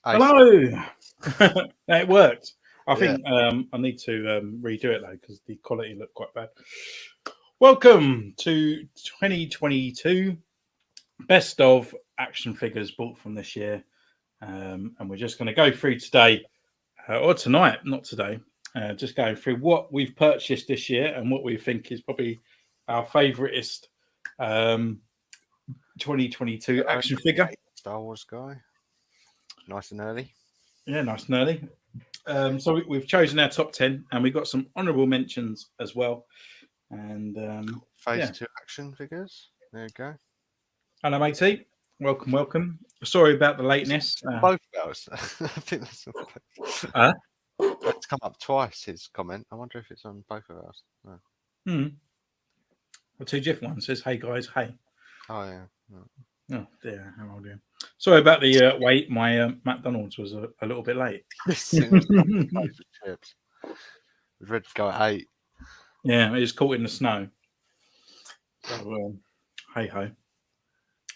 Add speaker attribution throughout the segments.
Speaker 1: Hello. It worked. I
Speaker 2: Yeah.
Speaker 1: think I need to redo it though because the quality looked quite bad. Welcome to 2022 best of action figures bought from this year, and we're just going to go through today or tonight, not today. Just going through what we've purchased this year and what we think is probably our favouriteest 2022 action figure.
Speaker 2: Star Wars guy. Nice and early.
Speaker 1: Yeah, nice and early. So we've chosen our top 10 and we've got some honourable mentions as well. And
Speaker 2: Phase 2 action figures. There you go.
Speaker 1: hello, matey. Welcome. Sorry about the lateness.
Speaker 2: Both of ours. I think that's it's come up twice, his comment. I wonder if it's on both of ours. No.
Speaker 1: Well, two different ones. Says, hey guys, hey.
Speaker 2: Oh, yeah. No.
Speaker 1: Oh, dear. How old are you? Sorry about the wait. My McDonald's was a little bit late.
Speaker 2: Chips. We're ready to go at 8.
Speaker 1: Yeah, it was caught in the snow. So, hey ho.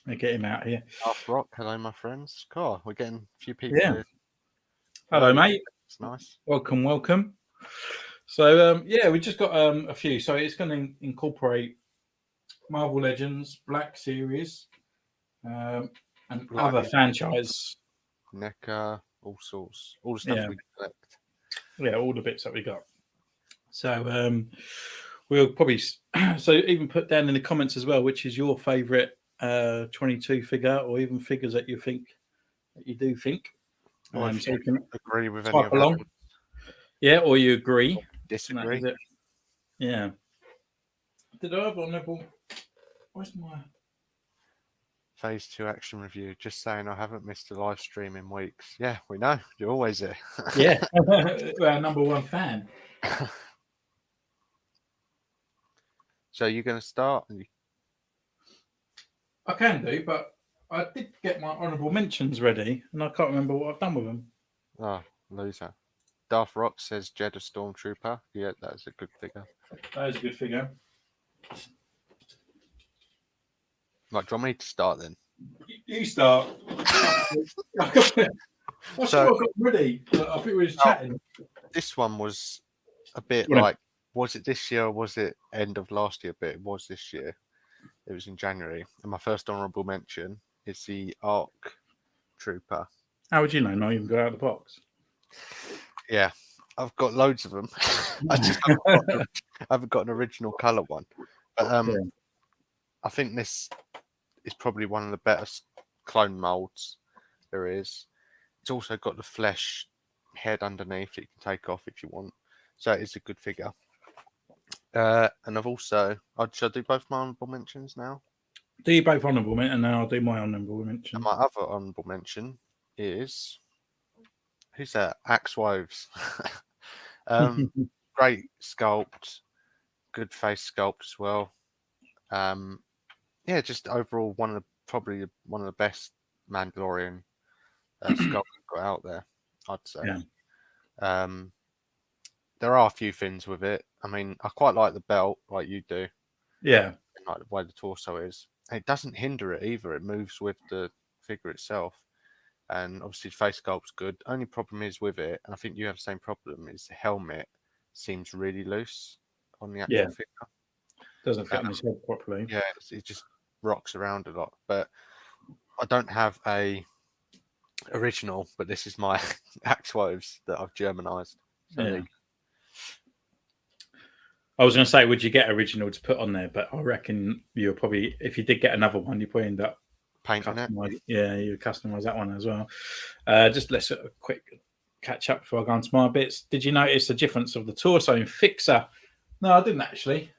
Speaker 1: They get him out here.
Speaker 2: Half Rock, hello, my friends. Cool. We're getting a few people.
Speaker 1: Yeah.
Speaker 2: Here.
Speaker 1: Hello, mate.
Speaker 2: It's nice.
Speaker 1: Welcome. So, we just got a few. So it's going to incorporate Marvel Legends, Black Series, and other franchise.
Speaker 2: NECA, all sorts. All the stuff we collect.
Speaker 1: Yeah, all the bits that we got. So we'll probably even put down in the comments as well, which is your favourite 22 figure, or even figures that you do think.
Speaker 2: Or if you can agree with any
Speaker 1: type
Speaker 2: of
Speaker 1: along. Yeah, or you agree.
Speaker 2: Disagree.
Speaker 1: Yeah. Did I have honourable? Where's my
Speaker 2: Phase 2 action review? Just saying, I haven't missed a live stream in weeks. Yeah, we know. You're always there.
Speaker 1: Yeah, our number one fan.
Speaker 2: So you're going to start?
Speaker 1: I can do, but I did get my honourable mentions ready, and I can't remember what I've done with them.
Speaker 2: Oh, loser. Darth Rock says Jeddah Stormtrooper. Yeah, that's a good figure.
Speaker 1: That is a good figure.
Speaker 2: Right, do you want me to start then?
Speaker 1: You start. I've got ready. I think we were just chatting.
Speaker 2: This one was a bit like, was it this year or was it end of last year? But it was this year. It was in January. And my first honourable mention is the ARC Trooper.
Speaker 1: How would you know? Not even got out of the box.
Speaker 2: Yeah, I've got loads of them. I just haven't got an original colour one. But I think this is probably one of the better clone molds there is. It's also got the flesh head underneath that you can take off if you want. So it is a good figure. And I've also... should I do both my honourable mentions now?
Speaker 1: Do you both honourable mention, and then I'll do my honourable mention.
Speaker 2: And my other honourable mention is... Who's that? Axe Woves. Great sculpt. Good face sculpt as well. Just overall probably one of the best Mandalorian sculpts got out there, I'd say.
Speaker 1: Yeah.
Speaker 2: There are a few things with it. I mean, I quite like the belt, like you do.
Speaker 1: Yeah.
Speaker 2: And like the way the torso is. And it doesn't hinder it either. It moves with the figure itself. And obviously the face sculpt's good. Only problem is with it, and I think you have the same problem, is the helmet seems really loose on the actual figure.
Speaker 1: Doesn't fit on his head properly.
Speaker 2: Yeah, it just rocks around a lot. But I don't have a original, but this is my Axe Woves that I've Germanized. So
Speaker 1: yeah. I was going to say, would you get original to put on there? But I reckon you'll probably, if you did get another one, you probably end up
Speaker 2: painting it.
Speaker 1: Yeah, you customize that one as well. Just let's a quick catch up before I go on to my bits. Did you notice the difference of the torso in Fixer? No, I didn't actually.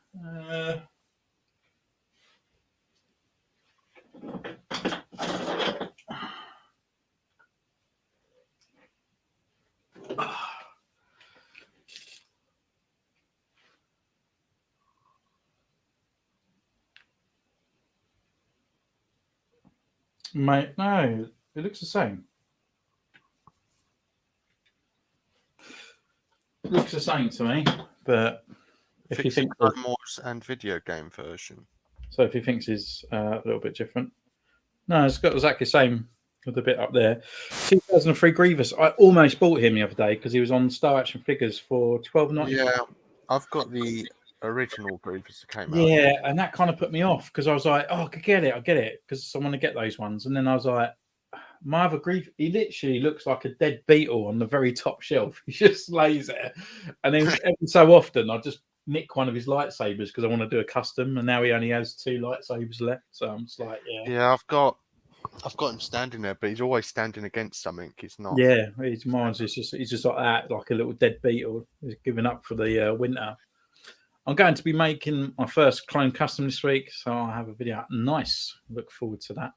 Speaker 1: Mate, no, it looks the same. It looks the same to me, but if you think
Speaker 2: Clone Wars and video game version,
Speaker 1: so if he thinks it's a little bit different, no, it's got exactly the same with a bit up there. 2003 Grievous. I almost bought him the other day because he was on Star Action Figures for $12.99.
Speaker 2: Yeah, I've got the original Grievous that came out.
Speaker 1: Yeah, and that kind of put me off because I was like, oh, I could get it, I get it, because I want to get those ones. And then I was like, my other grief, he literally looks like a dead beetle on the very top shelf. He just lays there. And then every so often I just nick one of his lightsabers because I want to do a custom, and now he only has 2 lightsabers left. So I'm just like,
Speaker 2: Yeah, I've got him standing there, but he's always standing against something. He's not.
Speaker 1: Yeah, he's just like that, like a little dead beetle. He's giving up for the winter. I'm going to be making my first clone custom this week, so I'll have a video. Nice. Look forward to that.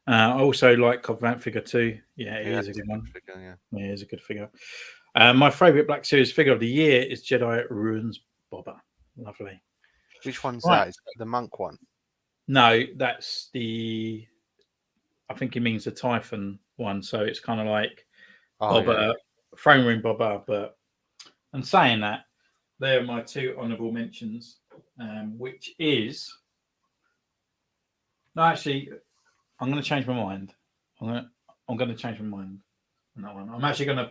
Speaker 1: I also like Cobb Vanth figure too. Yeah, it is a good one.
Speaker 2: Figure,
Speaker 1: yeah, it is a good figure. My favourite Black Series figure of the year is Jedi Ruins Boba. Lovely.
Speaker 2: Which one's that? Is that the monk one?
Speaker 1: No, that's the. I think he means the Typhon one. So it's kind of like Boba, Throne Room Boba. But and saying that, they are my 2 honourable mentions, which is. No, actually, I'm going to change my mind. I'm going to change my mind on that one. I'm actually going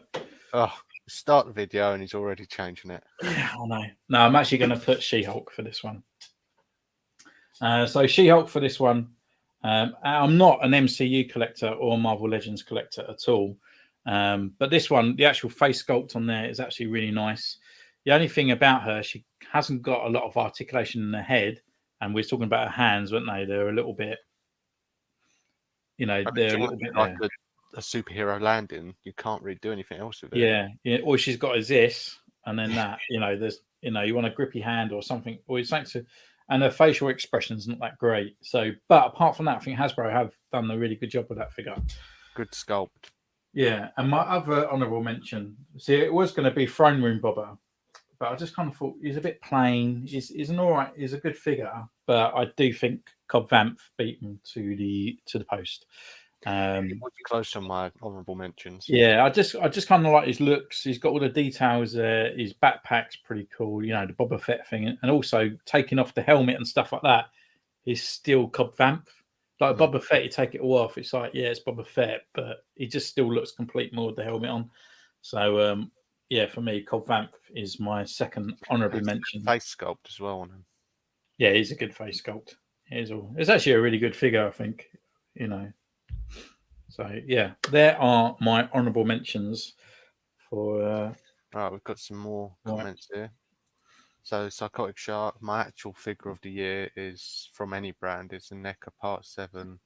Speaker 1: to.
Speaker 2: Start the video and he's already changing it.
Speaker 1: Yeah, I know. No, I'm actually going to put She-Hulk for this one. So She-Hulk for this one. I'm not an MCU collector or Marvel Legends collector at all. But this one, the actual face sculpt on there is actually really nice. The only thing about her, she hasn't got a lot of articulation in her head. And we're talking about her hands, weren't they? They're a little bit, they're a little bit
Speaker 2: like a superhero landing. You can't really do anything else with it.
Speaker 1: Yeah. All she's got is this, and then that. There's, you want a grippy hand or something, or it's thanks to, and her facial expression's not that great. So, but apart from that, I think Hasbro have done a really good job with that figure.
Speaker 2: Good sculpt.
Speaker 1: Yeah, and my other honourable mention. See, it was going to be Throne Room Boba, but I just kind of thought he's a bit plain. He's an all right. He's a good figure, but I do think Cobb Vanth beat him to the post.
Speaker 2: It would be close on my honourable mentions.
Speaker 1: Yeah, I just kind of like his looks. He's got all the details there. His backpack's pretty cool. The Boba Fett thing, and also taking off the helmet and stuff like that is still Cobb Vanth. Like Boba Fett, you take it all off. It's like, yeah, it's Boba Fett, but he just still looks complete more with the helmet on. So, yeah, for me, Cobb Vanth is my second honourable mention.
Speaker 2: Face sculpt as well on him.
Speaker 1: Yeah, he's a good face sculpt. It's actually a really good figure, I think. So yeah, there are my honourable mentions for.
Speaker 2: Right, we've got some more comments here. So Psychotic Shark, my actual figure of the year is from any brand. It's a NECA Part 7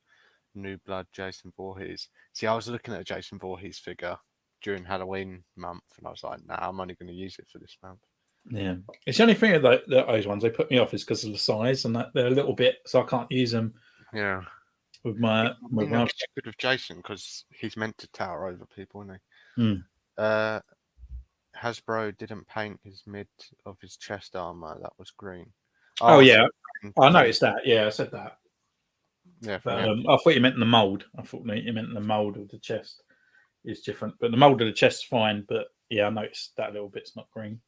Speaker 2: New Blood Jason Voorhees. See, I was looking at a Jason Voorhees figure during Halloween month, and I was like, nah, I'm only going to use it for this month.
Speaker 1: Yeah, it's the only thing that those ones they put me off is because of the size and that they're a little bit, so I can't use them.
Speaker 2: Yeah.
Speaker 1: With my
Speaker 2: good of Jason because he's meant to tower over people, isn't he? Hasbro didn't paint his mid of his chest armor. That was green.
Speaker 1: Oh yeah, I noticed that. Yeah, I said that.
Speaker 2: Yeah,
Speaker 1: but, I thought you meant the mold. I thought you meant the mold of the chest is different, but the mold of the chest's fine. But yeah, I noticed that little bit's not green.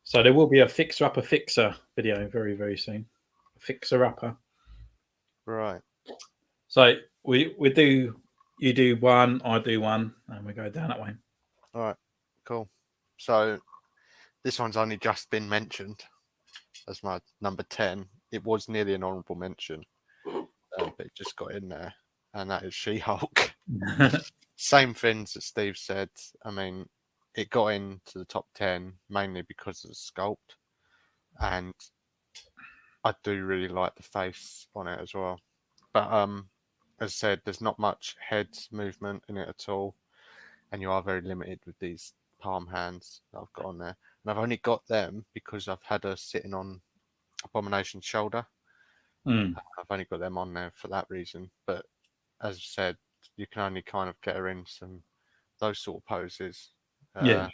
Speaker 1: So there will be a fixer upper fixer video very very soon. Fixer upper.
Speaker 2: Right.
Speaker 1: So we do. You do one, I do one, and we go down that way.
Speaker 2: All right. Cool. So this one's only just been mentioned as my number 10. It was nearly an honourable mention, but it just got in there, and that is She-Hulk. Same things that Steve said. I mean, it got into the top 10 mainly because of the sculpt, and I do really like the face on it as well. But as I said, there's not much head movement in it at all, and you are very limited with these palm hands that I've got on there. And I've only got them because I've had her sitting on Abomination's shoulder. I've only got them on there for that reason. But as I said, you can only kind of get her in those sort of poses.
Speaker 1: Yeah.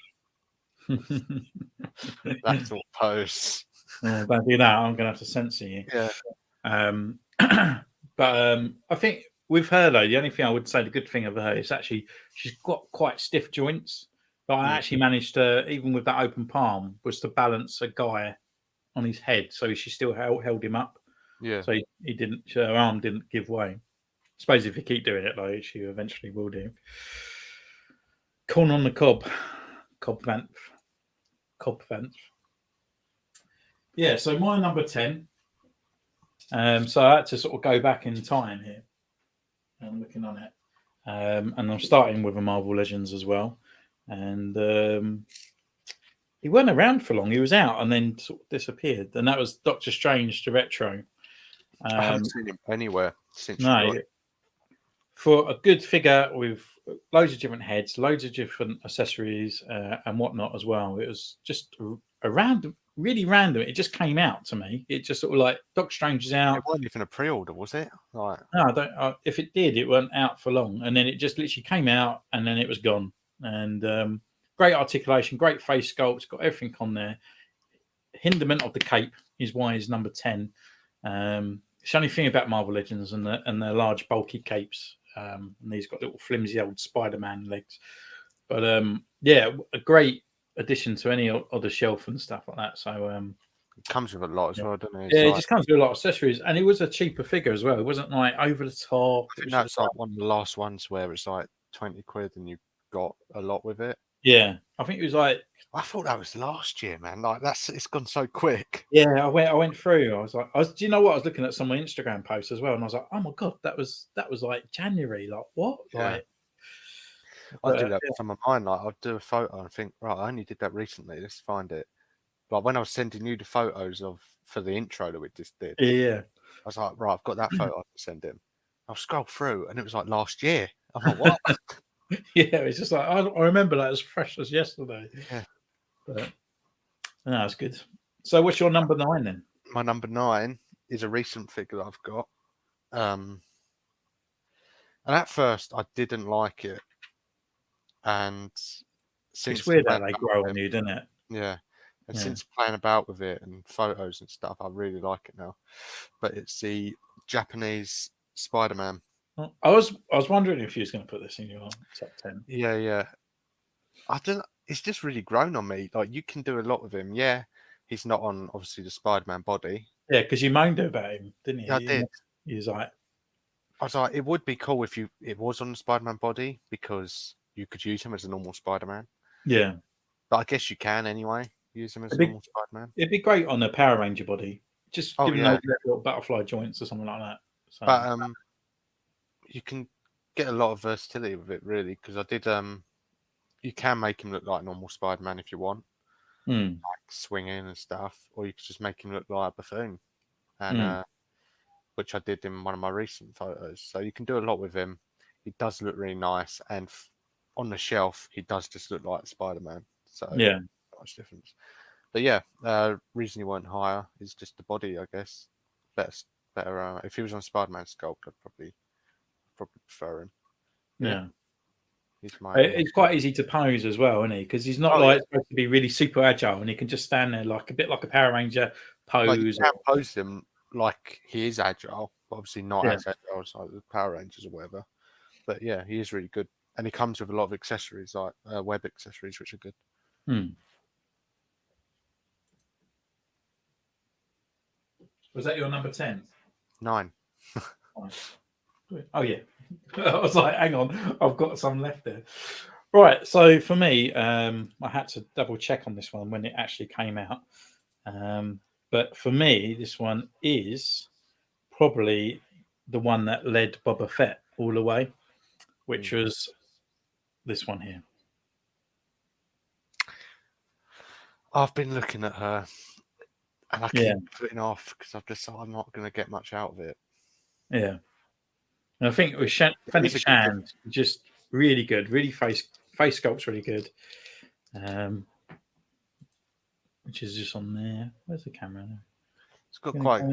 Speaker 2: That sort of pose.
Speaker 1: Don't do that. I'm going to have to censor you.
Speaker 2: Yeah.
Speaker 1: But I think with her, though, the only thing I would say, the good thing of her is actually she's got quite stiff joints. But I actually managed to, even with that open palm, was to balance a guy on his head. So she still held him up.
Speaker 2: Yeah.
Speaker 1: So he didn't, her arm didn't give way. suppose if you keep doing it, like you eventually will do. Corn on the cob, Cobb Vanth. Yeah, so my number 10. So I had to sort of go back in time here. I'm looking on it. And I'm starting with a Marvel Legends as well. And he wasn't around for long. He was out and then sort of disappeared. And that was Doctor Strange, the retro.
Speaker 2: I haven't seen him anywhere since.
Speaker 1: No, for a good figure with loads of different heads, loads of different accessories and whatnot as well. It was just a random, really random. It just came out to me. It just sort of like Doctor Strange is out.
Speaker 2: It wasn't even a pre-order, was it? Like,
Speaker 1: no, I don't. If it did, it wasn't out for long, and then it just literally came out, and then it was gone. And great articulation, great face sculpt, got everything on there. Hinderment of the cape is why he's number 10. It's the only thing about Marvel Legends and the large bulky capes. And he's got little flimsy old Spider-Man legs. But yeah, a great addition to any other shelf and stuff like that. So
Speaker 2: it comes with a lot as well, doesn't it?
Speaker 1: Yeah, it just comes with a lot of accessories, and it was a cheaper figure as well. It wasn't like over the top.
Speaker 2: I think that's like one of the last ones where it's like 20 quid and you got a lot with it.
Speaker 1: Yeah, I think it was like.
Speaker 2: I thought that was last year, man. Like it's gone so quick.
Speaker 1: Yeah, I went through. I was like, do you know what? I was looking at some of my Instagram posts as well, and I was like, oh my god, that was like January. Like what?
Speaker 2: Yeah.
Speaker 1: Like,
Speaker 2: I do that with some of mine. Like I'll do a photo and think, right, I only did that recently. Let's find it. But when I was sending you the photos for the intro that we just did,
Speaker 1: yeah,
Speaker 2: I was like, right, I've got that photo I can send him. I'll scroll through, and it was like last year. I'm like, what?
Speaker 1: yeah, it's just like I remember that as fresh as yesterday.
Speaker 2: Yeah,
Speaker 1: but no, it's good. So, what's your number 9 then?
Speaker 2: My number 9 is a recent figure that I've got. And at first, I didn't like it, and since
Speaker 1: It's weird how they grow on you, doesn't it?
Speaker 2: Yeah. And since playing about with it and photos and stuff, I really like it now. But it's the Japanese Spider-Man.
Speaker 1: I was wondering if you was going to put this in your top 10.
Speaker 2: Yeah. I don't. It's just really grown on me. Like you can do a lot with him. Yeah, he's not on obviously the Spider-Man body.
Speaker 1: Yeah, because you moaned about him, didn't you?
Speaker 2: Yeah, I did.
Speaker 1: He was like,
Speaker 2: I was like, it would be cool if it was on the Spider-Man body because you could use him as a normal Spider-Man.
Speaker 1: Yeah,
Speaker 2: but I guess you can anyway. Use him as a normal Spider-Man.
Speaker 1: It'd be great on a Power Ranger body. Just give him those little butterfly joints or something like that. So.
Speaker 2: But you can get a lot of versatility with it, really, because I did. You can make him look like normal Spider-Man if you want, like swinging and stuff, or you could just make him look like a buffoon, and which I did in one of my recent photos. So you can do a lot with him. He does look really nice, and on the shelf, he does just look like Spider-Man. So
Speaker 1: yeah.
Speaker 2: Not much difference. But yeah, reason he weren't higher is just the body, I guess. Better. If he was on Spider-Man sculpt, I'd probably prefer him.
Speaker 1: Yeah.
Speaker 2: It's
Speaker 1: quite easy to pose as well, isn't he? Because he's not supposed to be really super agile, and he can just stand there like a bit like a Power Ranger pose.
Speaker 2: Like you can pose him like he is agile, but obviously not as agile as like the Power Rangers or whatever. But yeah, he is really good, and he comes with a lot of accessories, like web accessories, which are good.
Speaker 1: Was that your number 10?
Speaker 2: 9.
Speaker 1: Oh yeah. I was like, hang on, I've got some left there. Right, so for me, I had to double check on this one when it actually came out. But for me, this one is probably the one that led Boba Fett all the way, which was this one here.
Speaker 2: I've been looking at her, and I keep putting off because I'm not going to get much out of it.
Speaker 1: Yeah. And I think with Fennec Shand, just really good, really face sculpt's really good. Which is just on there. Where's the camera now?
Speaker 2: It's got quite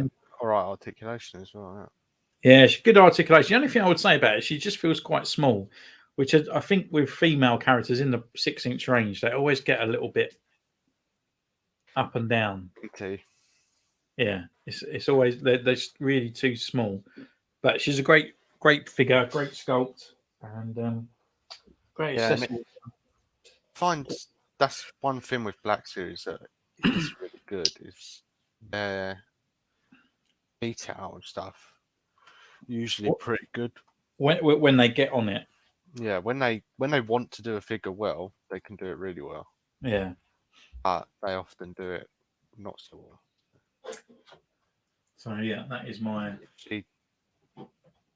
Speaker 2: all right articulation as well.
Speaker 1: Yeah, she's good articulation. The only thing I would say about it, she just feels quite small, which I think with female characters in the 6-inch range, they always get a little bit up and down.
Speaker 2: Okay.
Speaker 1: Yeah, it's always they're just really too small. But she's a great figure, great sculpt, and great accessory.
Speaker 2: Find that's one thing with Black Series that is really good is their detail and stuff. Usually pretty good.
Speaker 1: when they get on it.
Speaker 2: Yeah, when they want to do a figure well, they can do it really well.
Speaker 1: Yeah.
Speaker 2: But they often do it not so well.
Speaker 1: So yeah, that is my.
Speaker 2: She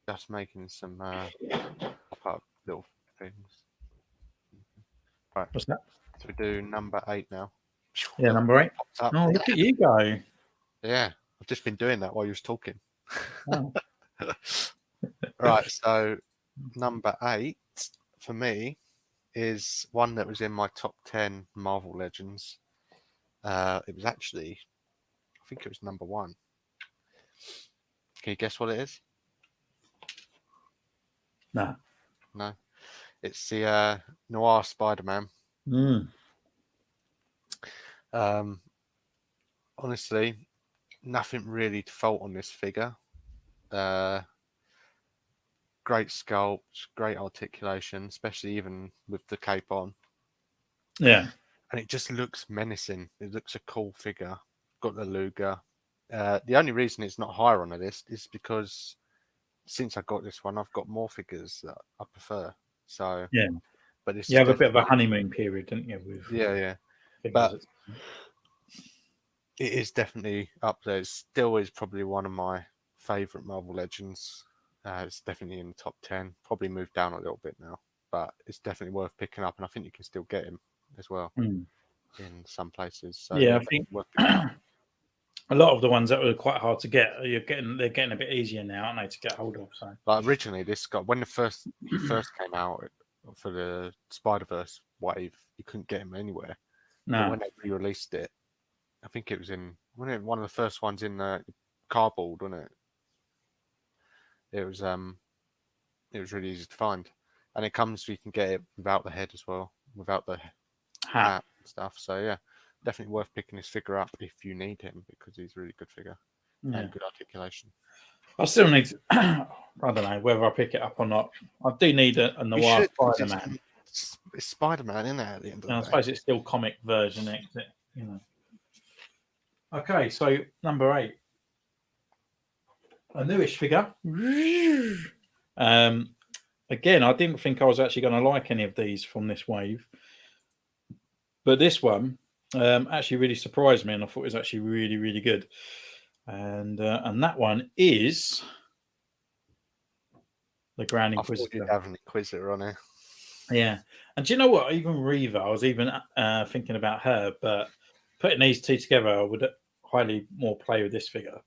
Speaker 2: just making some pop-up little things. Right,
Speaker 1: What's that?
Speaker 2: so we do number 8 now.
Speaker 1: Yeah, number 8.
Speaker 2: Pops up.
Speaker 1: Oh, look at you go.
Speaker 2: Yeah, I've just been doing that while you was talking.
Speaker 1: Oh.
Speaker 2: Right, so number 8 for me is one that was in my top 10 Marvel Legends. It was actually, I think it was number 1. Can you guess what it is?
Speaker 1: No.
Speaker 2: No. It's the Noir Spider-Man.
Speaker 1: Mm.
Speaker 2: Honestly, nothing really to fault on this figure. Great sculpt, great articulation, especially even with the cape on.
Speaker 1: Yeah.
Speaker 2: And it just looks menacing. It looks a cool figure. Got the Luger. The only reason it's not higher on the list is because since I got this one, I've got more figures that I prefer. So
Speaker 1: Yeah.
Speaker 2: but it's
Speaker 1: You have a bit of a
Speaker 2: definitely-
Speaker 1: honeymoon period, don't you? With
Speaker 2: yeah.
Speaker 1: figures.
Speaker 2: But it is definitely up there. It still is probably one of my favorite Marvel Legends. It's definitely in the top 10. Probably moved down a little bit now, but it's definitely worth picking up. And I think you can still get him as well in some places. So
Speaker 1: yeah, I think
Speaker 2: worth picking up.
Speaker 1: a lot of the ones that were quite hard to get, they're getting a bit easier now, aren't they, to get hold of? So
Speaker 2: Like originally, this got when he first came out for the Spider-Verse wave, you couldn't get him anywhere. But
Speaker 1: no,
Speaker 2: when they re-released it, I think it was one of the first ones in the cardboard, wasn't it? It was really easy to find, and it comes you can get it without the head as well, without the hat and stuff. So yeah, definitely worth picking this figure up if you need him because he's a really good figure
Speaker 1: yeah.
Speaker 2: and good articulation.
Speaker 1: I still need to, I don't know whether I pick it up or not. I do need a
Speaker 2: You
Speaker 1: Noir
Speaker 2: should, 'cause
Speaker 1: Spider-Man.
Speaker 2: It's Spider-Man, isn't it? At the end of
Speaker 1: I
Speaker 2: the day.
Speaker 1: suppose it's still comic version, isn't it? You know. Okay, so number 8, a newish figure. Again, I didn't think I was actually going to like any of these from this wave, but this one actually really surprised me, and I thought it was actually really, really good. And that one is the Grand
Speaker 2: I thought
Speaker 1: Inquisitor.
Speaker 2: you'd have an Inquisitor on here.
Speaker 1: Yeah, and do you know what? Even Reva, I was even thinking about her, but putting these two together, I would highly more play with this figure.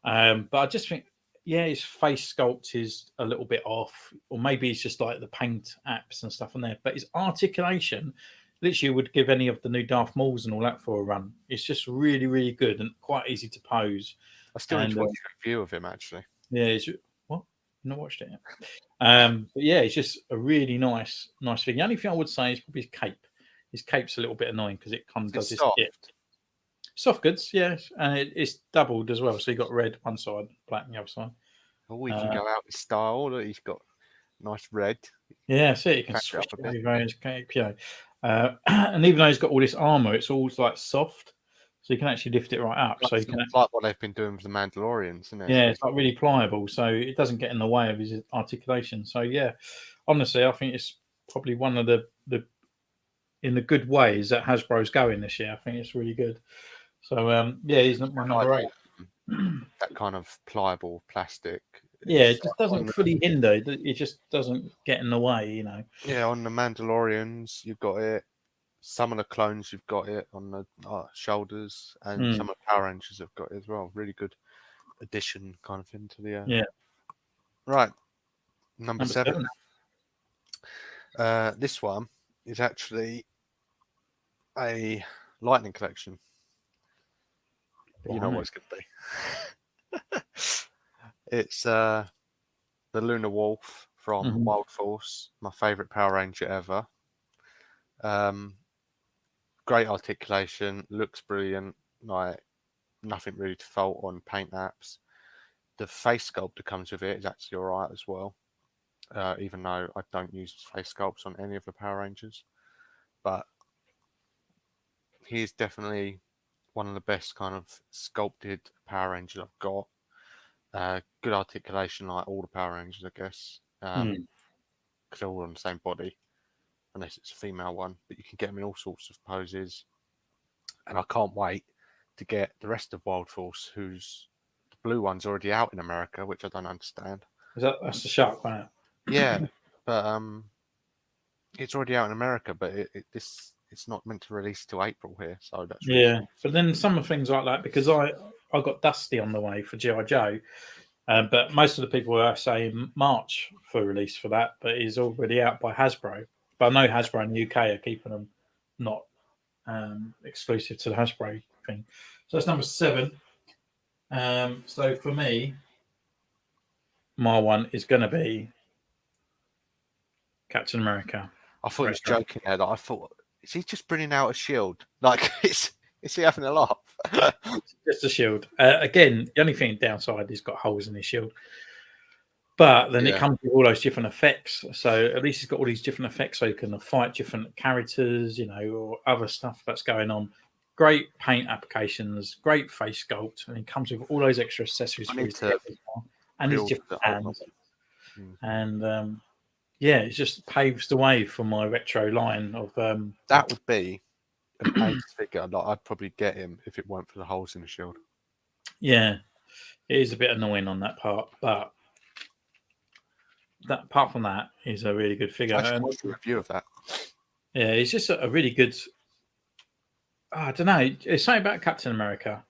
Speaker 1: But I just think, yeah, his face sculpt is a little bit off, or maybe it's just like the paint apps and stuff on there. But his articulation, literally, would give any of the new Darth Mauls and all that for a run. It's just really, really good and quite easy to pose.
Speaker 2: I still need to watch a review of him actually.
Speaker 1: Yeah, what? I've not watched it yet. But yeah, it's just a really nice thing. The only thing I would say is probably his cape. His cape's a little bit annoying because it kind of does this
Speaker 2: soft.
Speaker 1: Soft goods, yes, and it's doubled as well. So you got red one side, black on the other side.
Speaker 2: Oh, he can go out in style. Look, he's got nice red.
Speaker 1: Yeah, see, you can
Speaker 2: Crack it
Speaker 1: switch
Speaker 2: up a bit.
Speaker 1: it over his cape, you know. And even though he's got all this armor, it's all like soft, so you can actually lift it right up. So you can,
Speaker 2: like what they've been doing with the Mandalorians, isn't it?
Speaker 1: yeah, it's like really pliable, so it doesn't get in the way of his articulation. So yeah, honestly, I think it's probably one of the in the good ways that Hasbro's going this year. I think it's really good. So yeah, he's my number 8.
Speaker 2: That kind of pliable plastic.
Speaker 1: Yeah, it just doesn't fully hinder. It just doesn't get in the way, you know.
Speaker 2: Yeah, on the Mandalorians, you've got it. Some of the clones, you've got it on the shoulders, and some of the Power Rangers have got it as well. Really good addition, kind of into the.
Speaker 1: Yeah.
Speaker 2: Right, number 7. This one is actually a Lightning collection. You know what it's going to be. It's the Lunar Wolf from Wild Force, my favorite Power Ranger ever. Great articulation, looks brilliant. Like nothing really to fault on paint apps. The face sculpt that comes with it is actually alright as well. Even though I don't use face sculpts on any of the Power Rangers, but he's definitely one of the best kind of sculpted Power Rangers I've got. Good articulation, like all the Power Rangers, I guess. because they're all on the same body, unless it's a female one. But you can get them in all sorts of poses, and I can't wait to get the rest of Wild Force, whose the blue one's already out in America, which I don't understand.
Speaker 1: That's the shark one.
Speaker 2: Yeah, but it's already out in America, but it's not meant to release till April here, so that's
Speaker 1: Yeah. But then some of things like that, because I got Dusty on the way for G.I. Joe, but most of the people are saying March for release for that, but it's already out by Hasbro. But I know Hasbro in the UK are keeping them not exclusive to the Hasbro thing. So that's number 7. So for me, my one is going to be Captain America.
Speaker 2: I thought he was joking there. That I thought, is he just bringing out a shield? Like, is he having a laugh?
Speaker 1: Just a shield. Again, the only thing downside is got holes in his shield. But then it comes with all those different effects. So at least he's got all these different effects so you can fight different characters, or other stuff that's going on. Great paint applications, great face sculpt, and it comes with all those extra accessories for his head as well. And his different hands. And it just paves the way for my retro line of
Speaker 2: that would be an ace figure. Like, I'd probably get him if it weren't for the holes in the shield.
Speaker 1: Yeah, it is a bit annoying on that part, but that apart from that, he's a really good figure.
Speaker 2: I should watch a review of that.
Speaker 1: Yeah, he's just a really good. I don't know. It's something about Captain America.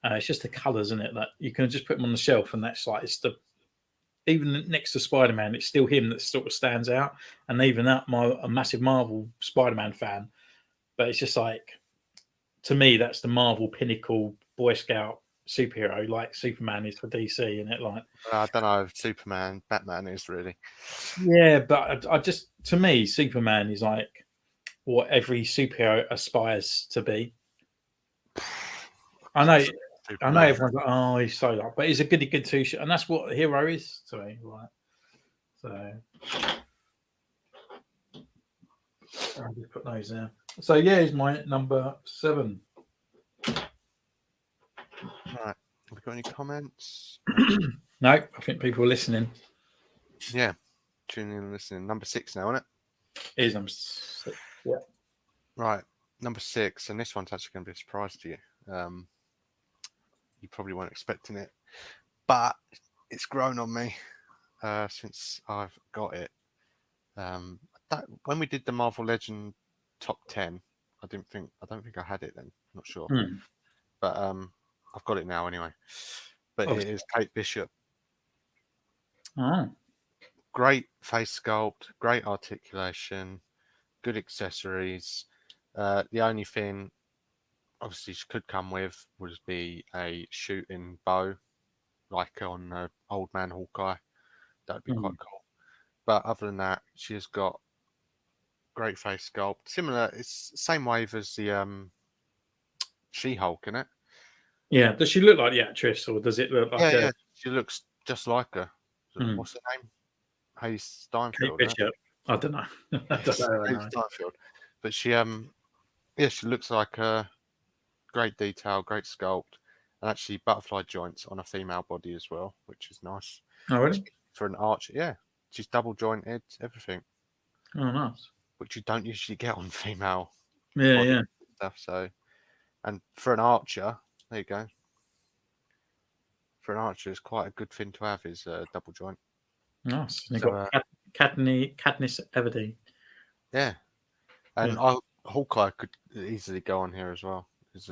Speaker 1: It's just the colours, isn't it? That you can just put him on the shelf, and that's like even next to Spider-Man, it's still him that sort of stands out. And even that, a massive Marvel Spider-Man fan, but it's just like, to me, that's the Marvel pinnacle Boy Scout superhero, like Superman is for DC, and it like.
Speaker 2: I don't know if Batman is really.
Speaker 1: Yeah, but I just, to me, Superman is like what every superhero aspires to be. I know everyone's like, oh, he's so like, but he's a goody good two-shot, and that's what a hero is to me, right? So I'll just put those there. So yeah, he's my number 7.
Speaker 2: Right. Have we got any comments?
Speaker 1: No, I think people are listening.
Speaker 2: Yeah, tuning in and listening. Number 6 now, isn't it?
Speaker 1: It is number 6. Yeah.
Speaker 2: Right, number 6, and this one's actually going to be a surprise to you. You probably weren't expecting it, but it's grown on me since I've got it. When we did the Marvel Legend top 10, I don't think I had it then. I'm not sure, but I've got it now anyway. But it is Kate Bishop.
Speaker 1: Oh.
Speaker 2: Great face sculpt, great articulation, good accessories. The only thing, obviously, she could come with would be a shooting bow, like on Old Man Hawkeye. That would be quite cool. But other than that, she has got great face sculpt. Similar, it's same wave as the She-Hulk, isn't it?
Speaker 1: Yeah. Does she look like the actress, or does it look like?
Speaker 2: Yeah. She looks just like her. What's her name? Hayley Steinfeld.
Speaker 1: Kate Bishop. I don't know.
Speaker 2: Hayley Steinfeld. But she she looks like her. Great detail, great sculpt, and actually butterfly joints on a female body as well, which is nice.
Speaker 1: Oh, really?
Speaker 2: For an archer, yeah. She's double jointed, everything.
Speaker 1: Oh, nice.
Speaker 2: Which you don't usually get on female.
Speaker 1: Yeah.
Speaker 2: Stuff. So, and for an archer, there you go. For an archer, it's quite a good thing to have, is a double joint.
Speaker 1: Nice. And you've got Katniss Everdeen.
Speaker 2: Yeah. And Hawkeye could easily go on here as well. There's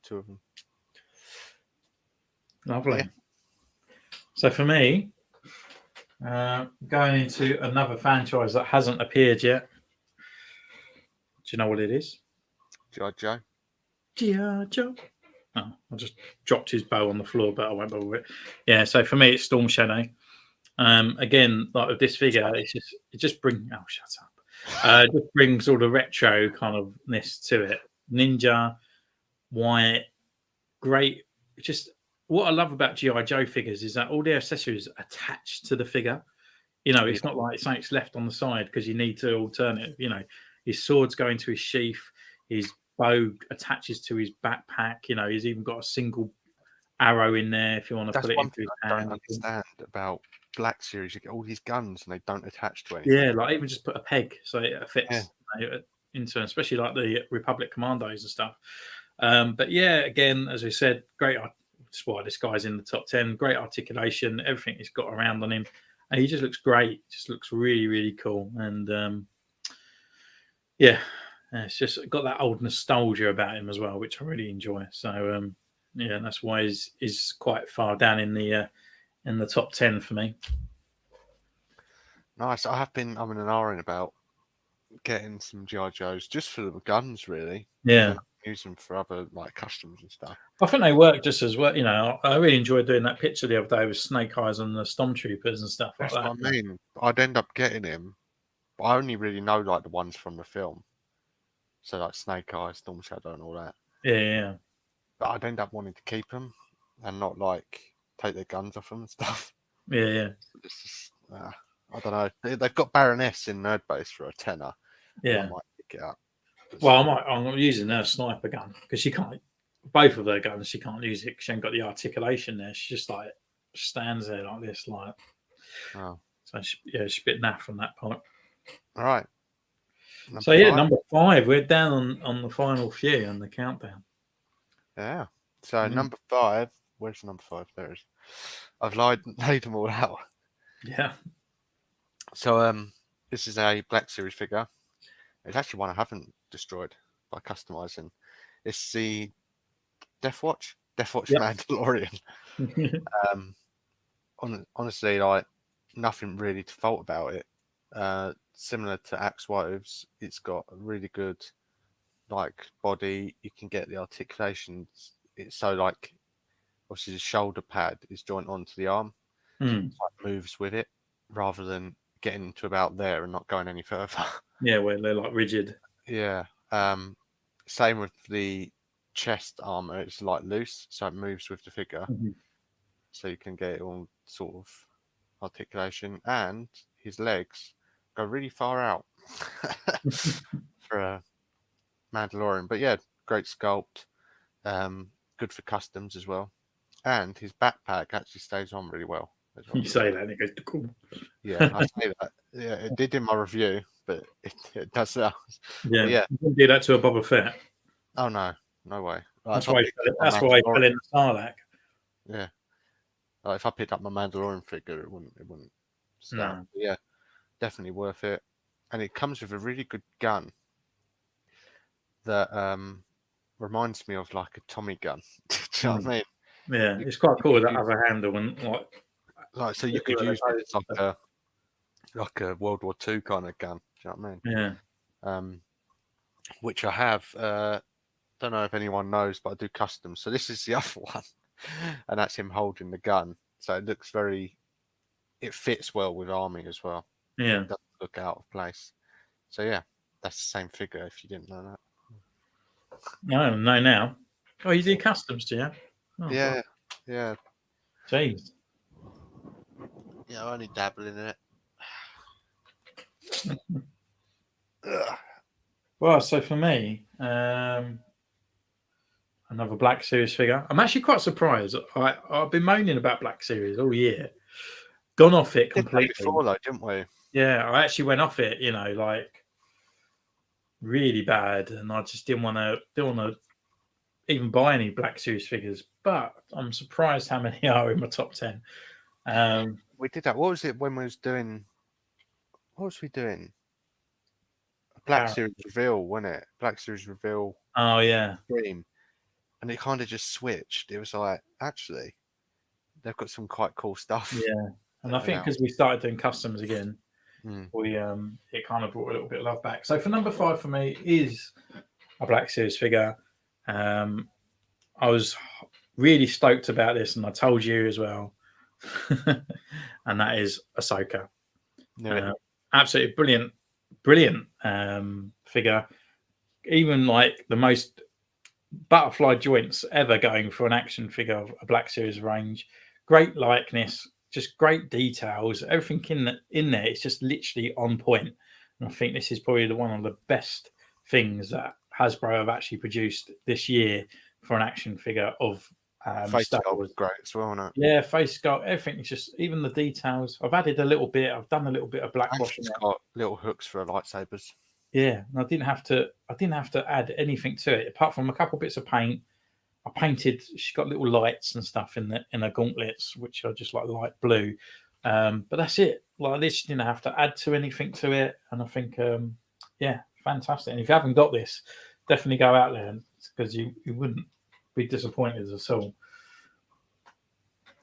Speaker 2: 2 of them.
Speaker 1: Lovely. Yeah. So for me, going into another franchise that hasn't appeared yet. Do you know what it is?
Speaker 2: G.I. Joe.
Speaker 1: G.I. Joe. Oh, I just dropped his bow on the floor, but I won't bother with it. Yeah, so for me, it's Storm Shadow. Again, like with this figure, it just brings. Oh, shut up. It just brings all the retro kind of ness to it. Ninja, white, great. Just what I love about G.I. Joe figures is that all the accessories are attached to the figure. It's not like something's left on the side because you need to alternate. His sword's going to his sheath, his bow attaches to his backpack. He's even got a single arrow in there if you want to put it into his hand.
Speaker 2: I don't understand about Black Series, you get all these guns and they don't attach to anything.
Speaker 1: Yeah, like even just put a peg so it fits
Speaker 2: Yeah.
Speaker 1: into, especially like the Republic Commandos and stuff. But yeah, again, as we said, great. That's why this guy's in the top 10. Great articulation, everything he's got around on him, and he just looks great. Just looks really, really cool. And yeah, it's just got that old nostalgia about him as well, which I really enjoy. So yeah, that's why he's quite far down in the top 10 for me.
Speaker 2: Nice. I'm in an hour about getting some GI Joes just for the guns, really.
Speaker 1: Yeah.
Speaker 2: Use them for other like customs and stuff.
Speaker 1: I think they work just as well. You know, I really enjoyed doing that picture the other day with Snake Eyes and the Stormtroopers and stuff like
Speaker 2: That's
Speaker 1: that.
Speaker 2: what I mean. I'd end up getting him, but I only really know like the ones from the film. So like Snake Eyes, Storm Shadow, and all that.
Speaker 1: Yeah.
Speaker 2: But I'd end up wanting to keep them and not like take their guns off them and stuff.
Speaker 1: Yeah.
Speaker 2: It's just, I don't know. They've got Baroness in Nerd Base for a tenner.
Speaker 1: Yeah.
Speaker 2: I might pick it up.
Speaker 1: Well, I'm using her sniper gun because she can't. Both of their guns, she can't use it because she ain't got the articulation there. She just like stands there like this, like.
Speaker 2: Oh.
Speaker 1: So she's a bit naff from that point.
Speaker 2: All right.
Speaker 1: Number 5. We're down on the final few on the countdown.
Speaker 2: Yeah. So number 5. Where's number 5? There it is. I've laid them all out.
Speaker 1: Yeah.
Speaker 2: So this is a Black Series figure. It's actually one I haven't destroyed by customizing. It's the Death Watch Mandalorian. Honestly, like nothing really to fault about it. Similar to Axe Woves, it's got a really good like body. You can get the articulations. It's so like obviously the shoulder pad is joint onto the arm. So it moves with it rather than getting to about there and not going any further.
Speaker 1: Yeah, where they're like rigid.
Speaker 2: Yeah. Same with the chest armor. It's like loose, so it moves with the figure. So you can get it all sort of articulation, and his legs go really far out for a Mandalorian. But yeah, great sculpt. Good for customs as well. And his backpack actually stays on really well.
Speaker 1: You say that and it goes cool.
Speaker 2: Yeah, I say that. Yeah, it did in my review, but it does that.
Speaker 1: Yeah,
Speaker 2: yeah.
Speaker 1: You can do that to a Boba Fett.
Speaker 2: Oh no way.
Speaker 1: That's why he fell in the Sarlacc.
Speaker 2: Yeah. If I picked up my Mandalorian figure, it wouldn't start.
Speaker 1: No.
Speaker 2: Yeah, definitely worth it. And it comes with a really good gun that reminds me of like a Tommy gun. Do you know what I mean?
Speaker 1: Yeah, it's quite cool with that other handle and
Speaker 2: like so you could use it as like a World War II kind of gun. Do you know what I
Speaker 1: mean?
Speaker 2: Yeah. Which I have. Don't know if anyone knows, but I do customs. So this is the other one, and that's him holding the gun. So it looks it fits well with army as well.
Speaker 1: Yeah,
Speaker 2: it doesn't look out of place. So yeah, that's the same figure. If you didn't know that.
Speaker 1: No, now. Oh, you do customs, do you? Oh,
Speaker 2: yeah,
Speaker 1: God.
Speaker 2: Yeah.
Speaker 1: Jeez.
Speaker 2: Yeah, I only dabble in it.
Speaker 1: Well, so for me, another Black Series figure. I'm actually quite surprised. I've been moaning about Black Series all year. Gone off it completely.
Speaker 2: Before, though, didn't we?
Speaker 1: Yeah, I actually went off it. You know, like really bad, and I just didn't want to even buy any Black Series figures. But I'm surprised how many are in my top 10.
Speaker 2: We did that. What was it when we was doing? What was we doing? Black Series reveal, wasn't it? Black Series reveal.
Speaker 1: Oh yeah.
Speaker 2: Stream. And it kind of just switched. It was like, actually, they've got some quite cool stuff.
Speaker 1: Yeah, and I think because we started doing customs again, we it kind of brought a little bit of love back. So for number 5 for me is a Black Series figure. I was really stoked about this, and I told you as well. And that is Ahsoka.
Speaker 2: Yeah.
Speaker 1: Absolutely brilliant figure. Even like the most butterfly joints ever going for an action figure of a Black Series range. Great likeness, just great details. Everything in there is just literally on point. And I think this is probably one of the best things that Hasbro have actually produced this year for an action figure of
Speaker 2: Face
Speaker 1: Star
Speaker 2: sculpt
Speaker 1: Wars.
Speaker 2: was great as well, wasn't it?
Speaker 1: Yeah, face sculpt, everything. It's just even the details. I've added a little bit. I've done a little bit of black
Speaker 2: And
Speaker 1: washing.
Speaker 2: she's got little hooks for her lightsabers.
Speaker 1: Yeah, and I didn't have to. I didn't have to add anything to it apart from a couple bits of paint. I painted. She's got little lights and stuff in her gauntlets, which are just like light blue. But that's it. Like this, you didn't have to add to anything to it. And I think, yeah, fantastic. And if you haven't got this, definitely go out there because you wouldn't be disappointed at all.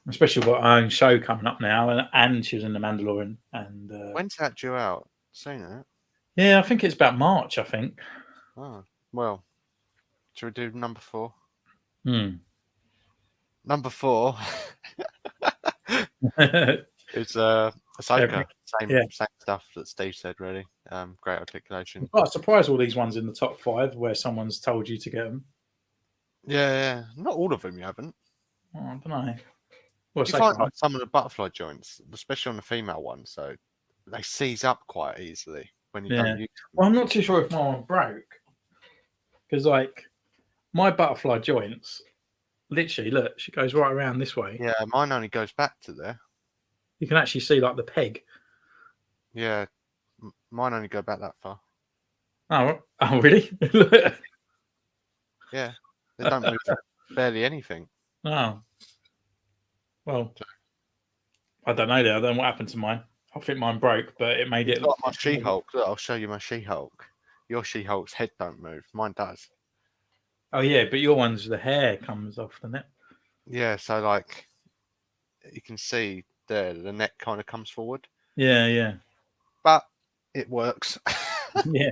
Speaker 1: Especially with our own show coming up now, and she was in The Mandalorian. And
Speaker 2: When's that due out? Seen it?
Speaker 1: yeah, I think it's about March. I think.
Speaker 2: Oh, well. Should we do number 4? Number 4 is Ahsoka. Same stuff that Steve said, really. Great articulation.
Speaker 1: I'm quite surprised all these ones in the top 5 where someone's told you to get them.
Speaker 2: Yeah. Not all of them you haven't.
Speaker 1: Oh, I don't know. Well,
Speaker 2: You find like some of the butterfly joints, especially on the female one, so they seize up quite easily when you don't use them.
Speaker 1: Well, I'm not too sure if my one broke because, like, my butterfly joints, literally, look, she goes right around this way.
Speaker 2: Yeah, mine only goes back to there.
Speaker 1: You can actually see like the peg.
Speaker 2: Yeah, mine only go back that far.
Speaker 1: Oh, really?
Speaker 2: Yeah, they don't move barely anything.
Speaker 1: Oh, well, I don't know. I don't know what happened to mine. I think mine broke, but it made it
Speaker 2: like my She-Hulk. Look, I'll show you my She-Hulk. Your She-Hulk's head don't move. Mine does.
Speaker 1: Oh yeah, but your one's the hair comes off the neck.
Speaker 2: Yeah, so like you can see there, the neck kind of comes forward.
Speaker 1: Yeah.
Speaker 2: But it works.
Speaker 1: Yeah.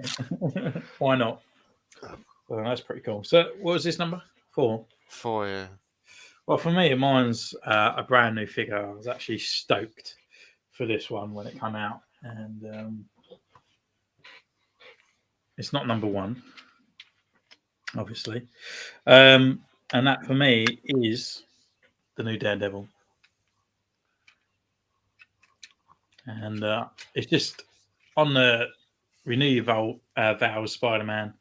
Speaker 1: Why not? Well, that's pretty cool. So, what was this number? 4.
Speaker 2: 4, yeah.
Speaker 1: Well, for me, mine's a brand new figure. I was actually stoked for this one when it came out, and it's not number 1, obviously, and that for me is the new Daredevil, and it's just on the Renew Your Vows Spider-Man.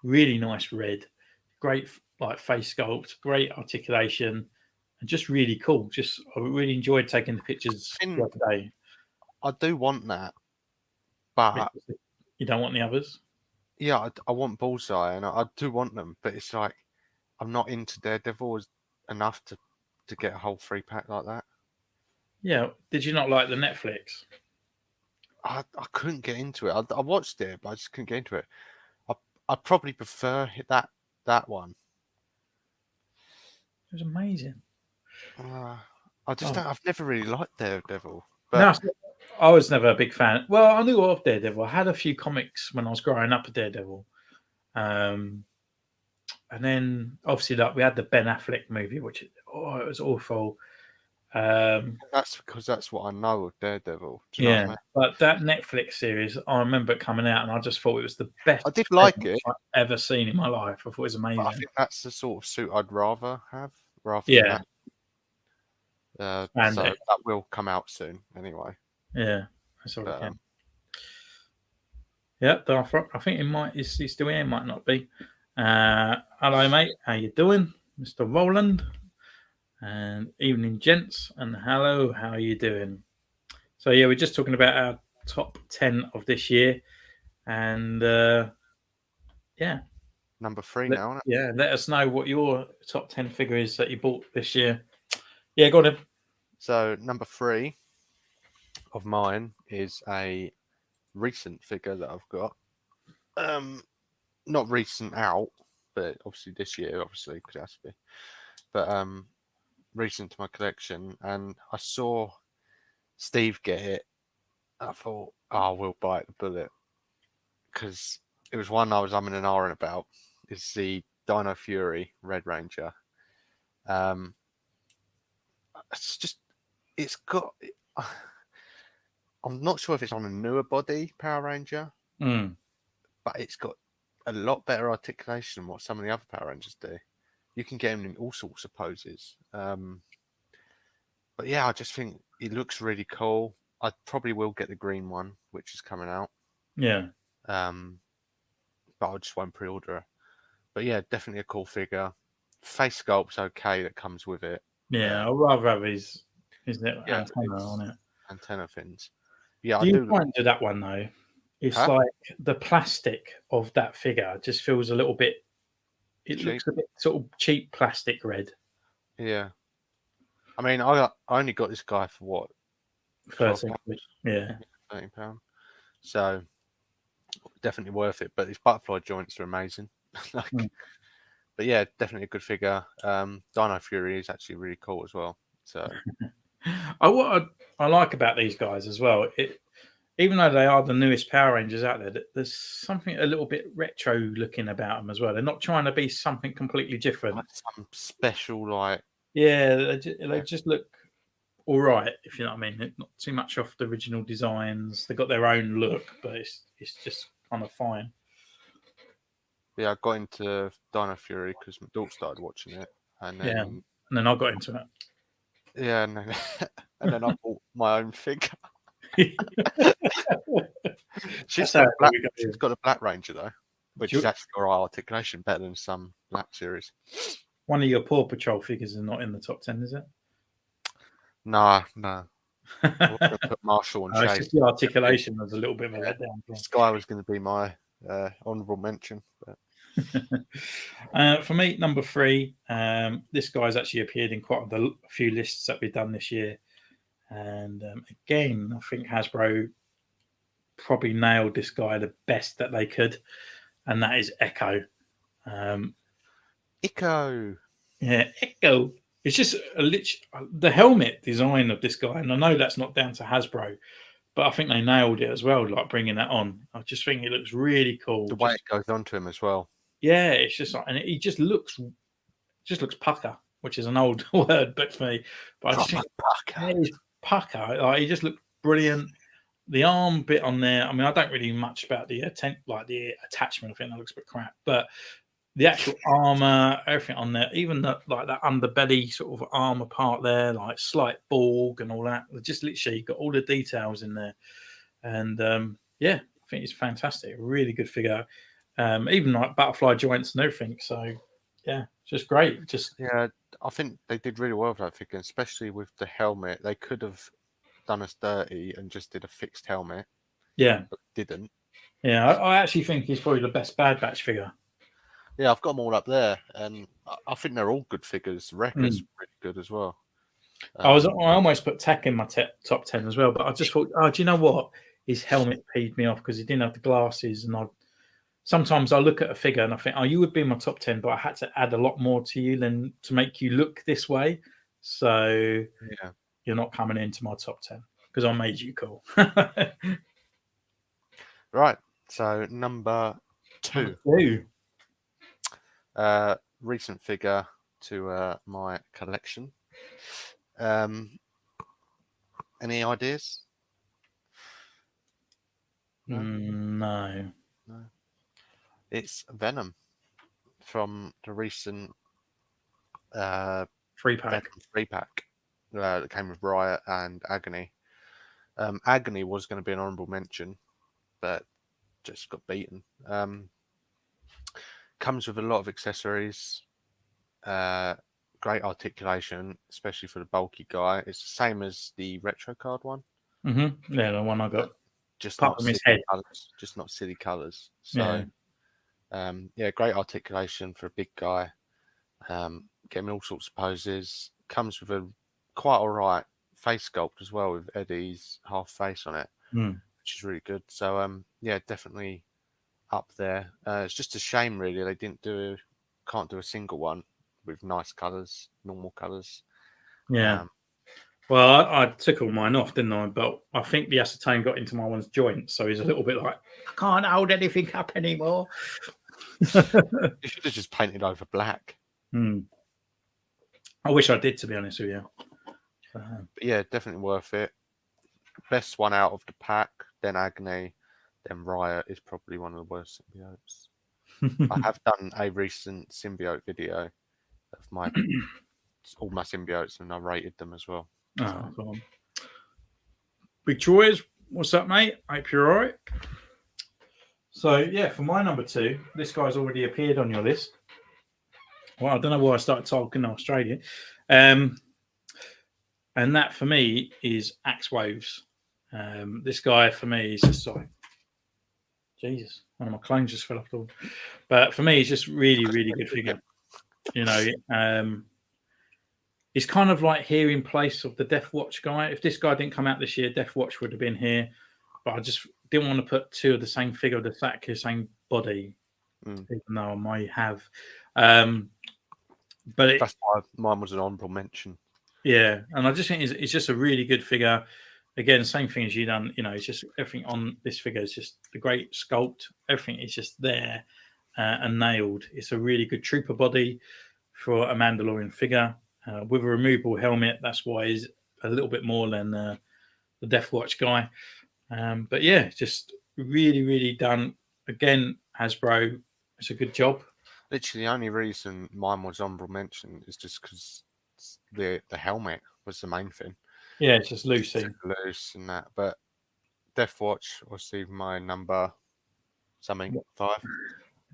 Speaker 1: Really nice red, great like face sculpt, great articulation, and just really cool. Just I really enjoyed taking the pictures the other day.
Speaker 2: I do want that, but
Speaker 1: you don't want the others.
Speaker 2: Yeah, I want Bullseye, and I do want them, but it's like I'm not into Daredevil enough to get a whole 3-pack like that.
Speaker 1: Yeah, did you not like the Netflix?
Speaker 2: I couldn't get into it. I watched it, but I just couldn't get into it. I probably prefer that one.
Speaker 1: It was amazing.
Speaker 2: I've never really liked Daredevil. But
Speaker 1: no, I was never a big fan. Well, I knew of Daredevil. I had a few comics when I was growing up of Daredevil. And then obviously like we had the Ben Affleck movie, which it was awful.
Speaker 2: That's because that's what I know of Daredevil. Do you know what I mean?
Speaker 1: But that Netflix series, I remember it coming out, and I just thought it was the best.
Speaker 2: I did like it.
Speaker 1: I've ever seen in my life. I thought it was amazing.
Speaker 2: But I think that's the sort of suit I'd rather have, than that. So that will come out soon, anyway.
Speaker 1: Yeah, that's all I can. Yeah, I think it might. Is he still here? It might not be. Hello, mate. How you doing, Mr. Roland? And evening, gents. And hello, how are you doing? So yeah, we're just talking about our top 10 of this year, and
Speaker 2: number 3 now. Isn't it?
Speaker 1: Yeah, let us know what your top 10 figure is that you bought this year. Yeah, go on then.
Speaker 2: So number 3 of mine is a recent figure that I've got. Not recent out, but obviously this year, obviously, because it has to be. But recent to my collection, and I saw Steve get it. I thought, we'll bite the bullet, because it was one I was umming and ahhing about. It's the Dino Fury Red Ranger. It's got. I'm not sure if it's on a newer body Power Ranger, but it's got a lot better articulation than what some of the other Power Rangers do. You can get him in all sorts of poses. But yeah, I just think it looks really cool. I probably will get the green one, which is coming out.
Speaker 1: Yeah.
Speaker 2: But I just won't pre-order it. But yeah, definitely a cool figure. face sculpt's okay that comes with it.
Speaker 1: Yeah, I'd rather have his antenna
Speaker 2: it's
Speaker 1: on it.
Speaker 2: antenna fins. Yeah,
Speaker 1: Do
Speaker 2: I
Speaker 1: you
Speaker 2: do.
Speaker 1: find that one though? It's
Speaker 2: Huh?
Speaker 1: like the plastic of that figure just feels a little bit. It
Speaker 2: Cheap.
Speaker 1: looks a bit sort of cheap plastic red.
Speaker 2: Yeah. I mean, I only got this guy for what, £12,
Speaker 1: £13. Yeah.
Speaker 2: £13. So definitely worth it. But his butterfly joints are amazing. Like,
Speaker 1: Mm.
Speaker 2: but yeah, definitely a good figure. Dino Fury is actually really cool as well. So
Speaker 1: What I like about these guys as well, even though they are the newest Power Rangers out there, there's something a little bit retro looking about them as well. They're not trying to be something completely different.
Speaker 2: like some special, like,
Speaker 1: Yeah, they just look all right, if you know what I mean. Not too much off the original designs. They got their own look, but it's just kind of fine.
Speaker 2: yeah, I got into Dino Fury because my daughter started watching it, and then
Speaker 1: And then I got into it.
Speaker 2: yeah, and then, and then I bought my own figure. She's got a Black Ranger though, which is actually got eye articulation better than some Black series.
Speaker 1: One of your Paw Patrol figures is not in the top 10, is it?
Speaker 2: No. I was going to put Marshall and
Speaker 1: It's
Speaker 2: Chase.
Speaker 1: just the articulation was a little bit of a letdown.
Speaker 2: This guy was going to be my honourable mention. But...
Speaker 1: For me, number 3, this guy's actually appeared in quite a few lists that we've done this year. And again, I think Hasbro probably nailed this guy the best that they could, and that is Echo.
Speaker 2: Echo.
Speaker 1: Yeah, Echo. It's just the helmet design of this guy, and I know that's not down to Hasbro, but I think they nailed it as well, like bringing that on. I just think it looks really cool.
Speaker 2: The way it goes onto him as well.
Speaker 1: Yeah, it's just like, and he just looks pucker, which is an old word, but for me, but I just think pucker. Like, he just looked brilliant. The arm bit on there. I mean, I don't really much about the the attachment. I think that looks a bit crap, but the actual armor, everything on there, even that underbelly sort of armor part there, like slight Borg and all that. Just literally got all the details in there, and yeah, I think it's fantastic. Really good figure, even like butterfly joints and everything. So yeah, just great.
Speaker 2: Yeah, I think they did really well with that figure, especially with the helmet. They could have done us dirty and just did a fixed helmet.
Speaker 1: Yeah,
Speaker 2: but didn't.
Speaker 1: Yeah, I actually think he's probably the best Bad Batch figure.
Speaker 2: Yeah, I've got them all up there, and I think they're all good figures. Wrecker's pretty good as well.
Speaker 1: I almost put Tech in my top 10 as well, but I just thought, do you know what? His helmet peed me off because he didn't have the glasses, and sometimes I look at a figure and I think, you would be in my top 10, but I had to add a lot more to you than to make you look this way. So
Speaker 2: yeah,
Speaker 1: you're not coming into my top 10 because I made you cool.
Speaker 2: Right. So number 2. Recent figure to my collection. Any ideas?
Speaker 1: No.
Speaker 2: It's Venom from the recent
Speaker 1: 3-pack.
Speaker 2: 3-pack that came with Riot and Agony. Agony was going to be an honourable mention, but just got beaten. Comes with a lot of accessories, great articulation, especially for the bulky guy. It's the same as the retro card one.
Speaker 1: Mm-hmm. Yeah, the one I got.
Speaker 2: Just not silly colours. Just not silly colours. So, yeah, great articulation for a big guy. Get him in all sorts of poses. Comes with a quite all right face sculpt as well, with Eddie's half face on it, which is really good. So, yeah, definitely up there. It's just a shame, really, they can't do a single one with nice colours, normal colours.
Speaker 1: Yeah. Well, I took all mine off, didn't I? But I think the acetone got into my one's joint, so he's a little bit like, I can't hold anything up anymore.
Speaker 2: You should have just painted over black.
Speaker 1: I wish I did, to be honest with you.
Speaker 2: But yeah, definitely worth it. Best one out of the pack, then Agony, then Riot is probably one of the worst symbiotes. I have done a recent symbiote video of all my symbiotes, and I rated them as well.
Speaker 1: Cool. Big Troyes, what's up, mate? Hope you're all right. So yeah, for my number 2, this guy's already appeared on your list. Well, I don't know why I started talking Australia. And that for me is Axe Waves. This guy for me is just sorry. Jesus, one of my clones just fell off the wall. But for me, he's just really, really good figure. You know, he's kind of like here in place of the Death Watch guy. If this guy didn't come out this year, Death Watch would have been here. But I just didn't want to put two of the same figure, the exactly same body, even though I might have. But
Speaker 2: that's why mine was an honourable mention.
Speaker 1: Yeah, and I just think it's just a really good figure. Again, same thing as you done. You know, it's just everything on this figure is just the great sculpt. Everything is just there and nailed. It's a really good trooper body for a Mandalorian figure with a removable helmet. That's why he's a little bit more than the Death Watch guy. But yeah, just really, really done. Again, Hasbro, it's a good job.
Speaker 2: Literally, the only reason mine was honourable mention is just because the helmet was the main thing.
Speaker 1: Yeah, it's just loose
Speaker 2: and that. But Death Watch was my number something 5.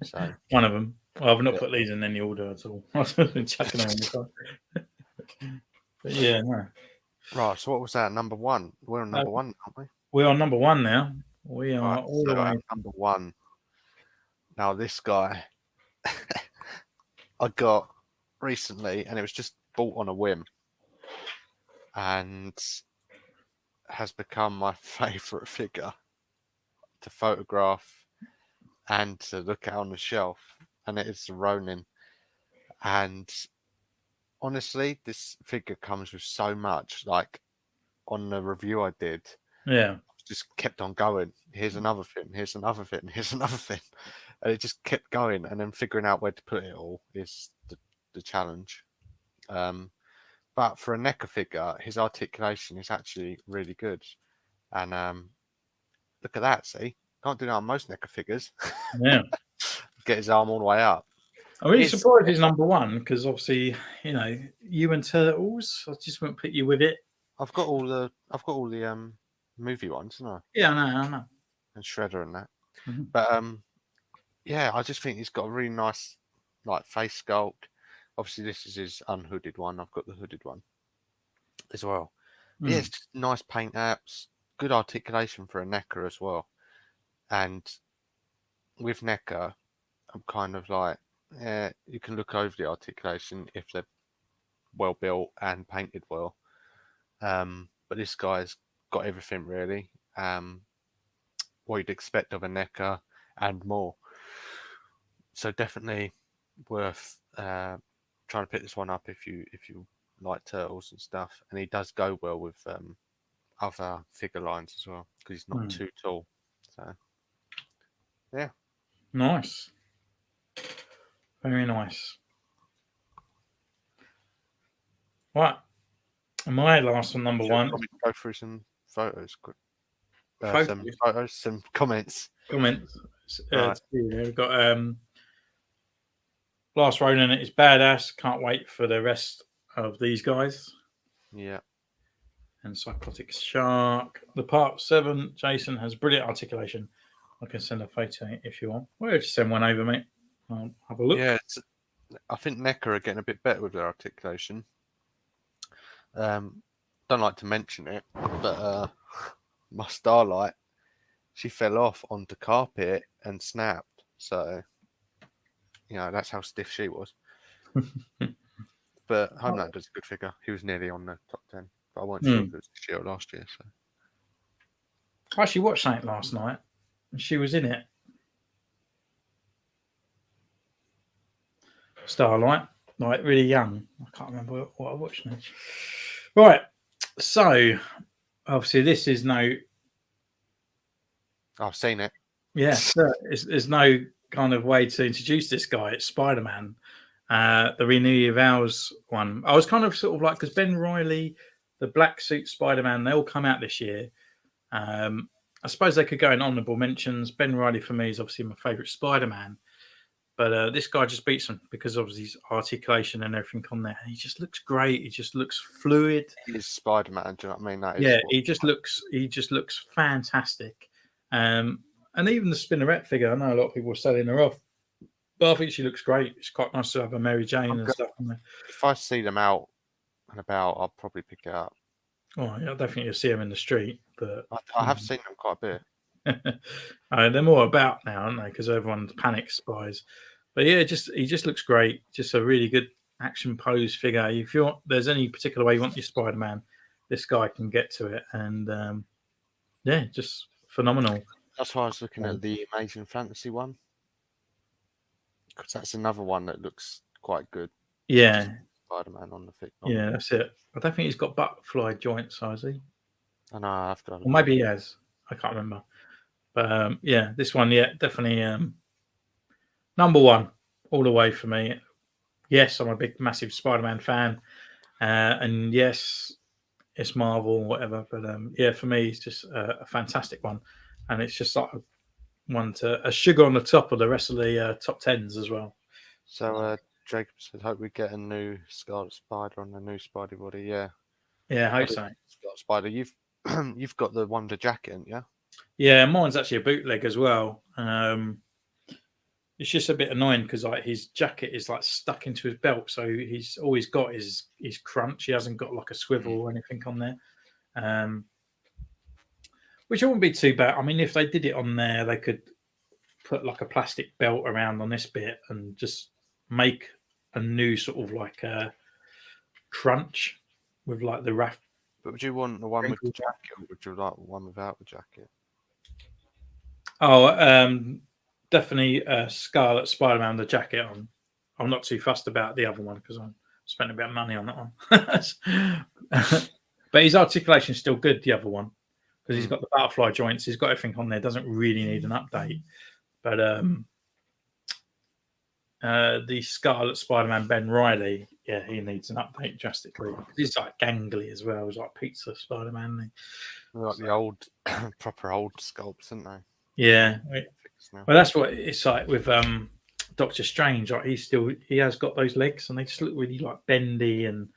Speaker 2: So
Speaker 1: one of them. Well, I've not put these in any order at all. I've been chucking them. But yeah, no.
Speaker 2: Right. So what was that? Number 1. We're on number 1, aren't we?
Speaker 1: We're on number 1 now. We are
Speaker 2: right,
Speaker 1: all the way.
Speaker 2: Number 1. Now this guy I got recently, and it was just bought on a whim, and has become my favourite figure to photograph and to look at on the shelf, and it is the Ronin. And honestly, this figure comes with so much. Like on the review I did, just kept on going. Here's another thing. Here's another thing. Here's another thing, and it just kept going. And then figuring out where to put it all is the challenge. But for a NECA figure, his articulation is actually really good. And look at that, see? Can't do that on most NECA figures.
Speaker 1: Yeah.
Speaker 2: Get his arm all the way up.
Speaker 1: I'm really surprised he's number 1 because obviously, you know, you and Turtles, I just won't put you with it.
Speaker 2: I've got all the movie ones, haven't I?
Speaker 1: Yeah, I know.
Speaker 2: And Shredder and that. Mm-hmm. But yeah, I just think he's got a really nice like face sculpt. Obviously, this is his unhooded one. I've got the hooded one as well. Yeah, it's just nice paint apps, good articulation for a NECA as well. And with NECA, I'm kind of like, you can look over the articulation if they're well built and painted well. But this guy's got everything really. What you'd expect of a NECA and more. So definitely worth trying to pick this one up if you like Turtles and stuff. And he does go well with other figure lines as well because he's not too tall. So yeah,
Speaker 1: nice, very nice. Right, my last one, number 1.
Speaker 2: Go through some photos quick. Some comments.
Speaker 1: Right. We've got Last Ronin is badass. Can't wait for the rest of these guys.
Speaker 2: Yeah.
Speaker 1: And Psychotic Shark. The Part 7, Jason has brilliant articulation. I can send a photo if you want. Well, just send one over, mate. I'll have a look.
Speaker 2: Yeah, I think NECA are getting a bit better with their articulation. Don't like to mention it, but my Starlight, she fell off onto carpet and snapped. So, you know, that's how stiff she was. But Homeland does a good figure. He was nearly on the top 10, but I wasn't sure if it was this year or last year. So,
Speaker 1: I actually watched something last night, and she was in it. Starlight, like really young. I can't remember what I watched now. Right, so obviously this is no.
Speaker 2: I've seen it.
Speaker 1: Yeah, there's no kind of way to introduce this guy. It's Spider-Man, the Renew Your Vows one. I was kind of sort of like, because Ben Reilly, the black suit Spider-Man, they all come out this year. I suppose they could go in honourable mentions. Ben Reilly for me is obviously my favourite Spider-Man. But this guy just beats him because of his articulation and everything on there. He just looks great. He just looks fluid.
Speaker 2: He is Spider-Man. Do you know what I mean? That is
Speaker 1: he just looks fantastic. And even the Spinnerette figure, I know a lot of people were selling her off. But I think she looks great. It's quite nice to have a Mary Jane
Speaker 2: I'm
Speaker 1: and
Speaker 2: good.
Speaker 1: stuff on there.
Speaker 2: If I see them out and about, I'll probably pick it up.
Speaker 1: Oh, yeah, I don't think you'll see them in the street, but
Speaker 2: I have seen them quite a bit.
Speaker 1: they're more about now, aren't they? Because everyone's panic spies. But yeah, he just looks great. Just a really good action pose figure. If there's any particular way you want your Spider-Man, this guy can get to it, and yeah, just phenomenal.
Speaker 2: That's why I was looking at the Amazing Fantasy one, because that's another one that looks quite good.
Speaker 1: Yeah,
Speaker 2: Spider-Man on the thick.
Speaker 1: yeah, that's it. I don't think he's got butterfly joints, has he?
Speaker 2: I know. I have to.
Speaker 1: Or maybe he has. I can't remember. But yeah, this one, yeah, definitely number one all the way for me. Yes, I'm a big, massive Spider-Man fan, and yes, it's Marvel or whatever. But yeah, for me, it's just a fantastic one, and it's just like a sugar on the top of the rest of the top tens as well.
Speaker 2: So Jacob said, "Hope we get a new Scarlet Spider on the new Spidey body." Yeah,
Speaker 1: Yeah, I hope so.
Speaker 2: Scarlet Spider. You've you've got the Wonder jacket, haven't you?
Speaker 1: Yeah, mine's actually a bootleg as well. It's just a bit annoying because like his jacket is like stuck into his belt, so he's always got his crunch. He hasn't got like a swivel or anything on there, which wouldn't be too bad. I mean, if they did it on there, they could put like a plastic belt around on this bit and just make a new sort of like a crunch with like the raft.
Speaker 2: But would you want the one with the jacket, or would you like the one without the jacket?
Speaker 1: Oh, definitely Scarlet Spider-Man the jacket on. I'm not too fussed about the other one because I spent a bit of money on that one. But his articulation's still good, the other one, because he's got the butterfly joints. He's got everything on there. Doesn't really need an update. But the Scarlet Spider-Man Ben Riley, yeah, he needs an update drastically. He's like gangly as well. He's like pizza Spider-Man.
Speaker 2: They're like the old, proper old sculpts, aren't they?
Speaker 1: Yeah. Well, that's what it's like with Doctor Strange. Like he has got those legs, and they just look really like bendy. And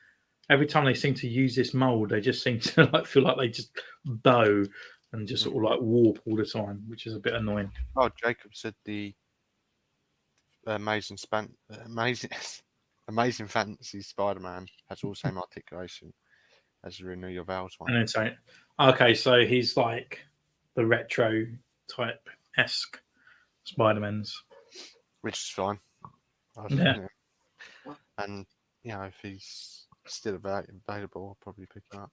Speaker 1: every time they seem to use this mold, they just seem to like feel like they just bow and just sort of like warp all the time, which is a bit annoying.
Speaker 2: Oh, Jacob said the Amazing Fantasy Spider-Man has all the same articulation as the Renew Your Vows one.
Speaker 1: And then so, okay, so he's like the retro type esque Spider-Mans,
Speaker 2: which is fine.
Speaker 1: Yeah.
Speaker 2: And you know, if he's still available, I'll probably pick him up.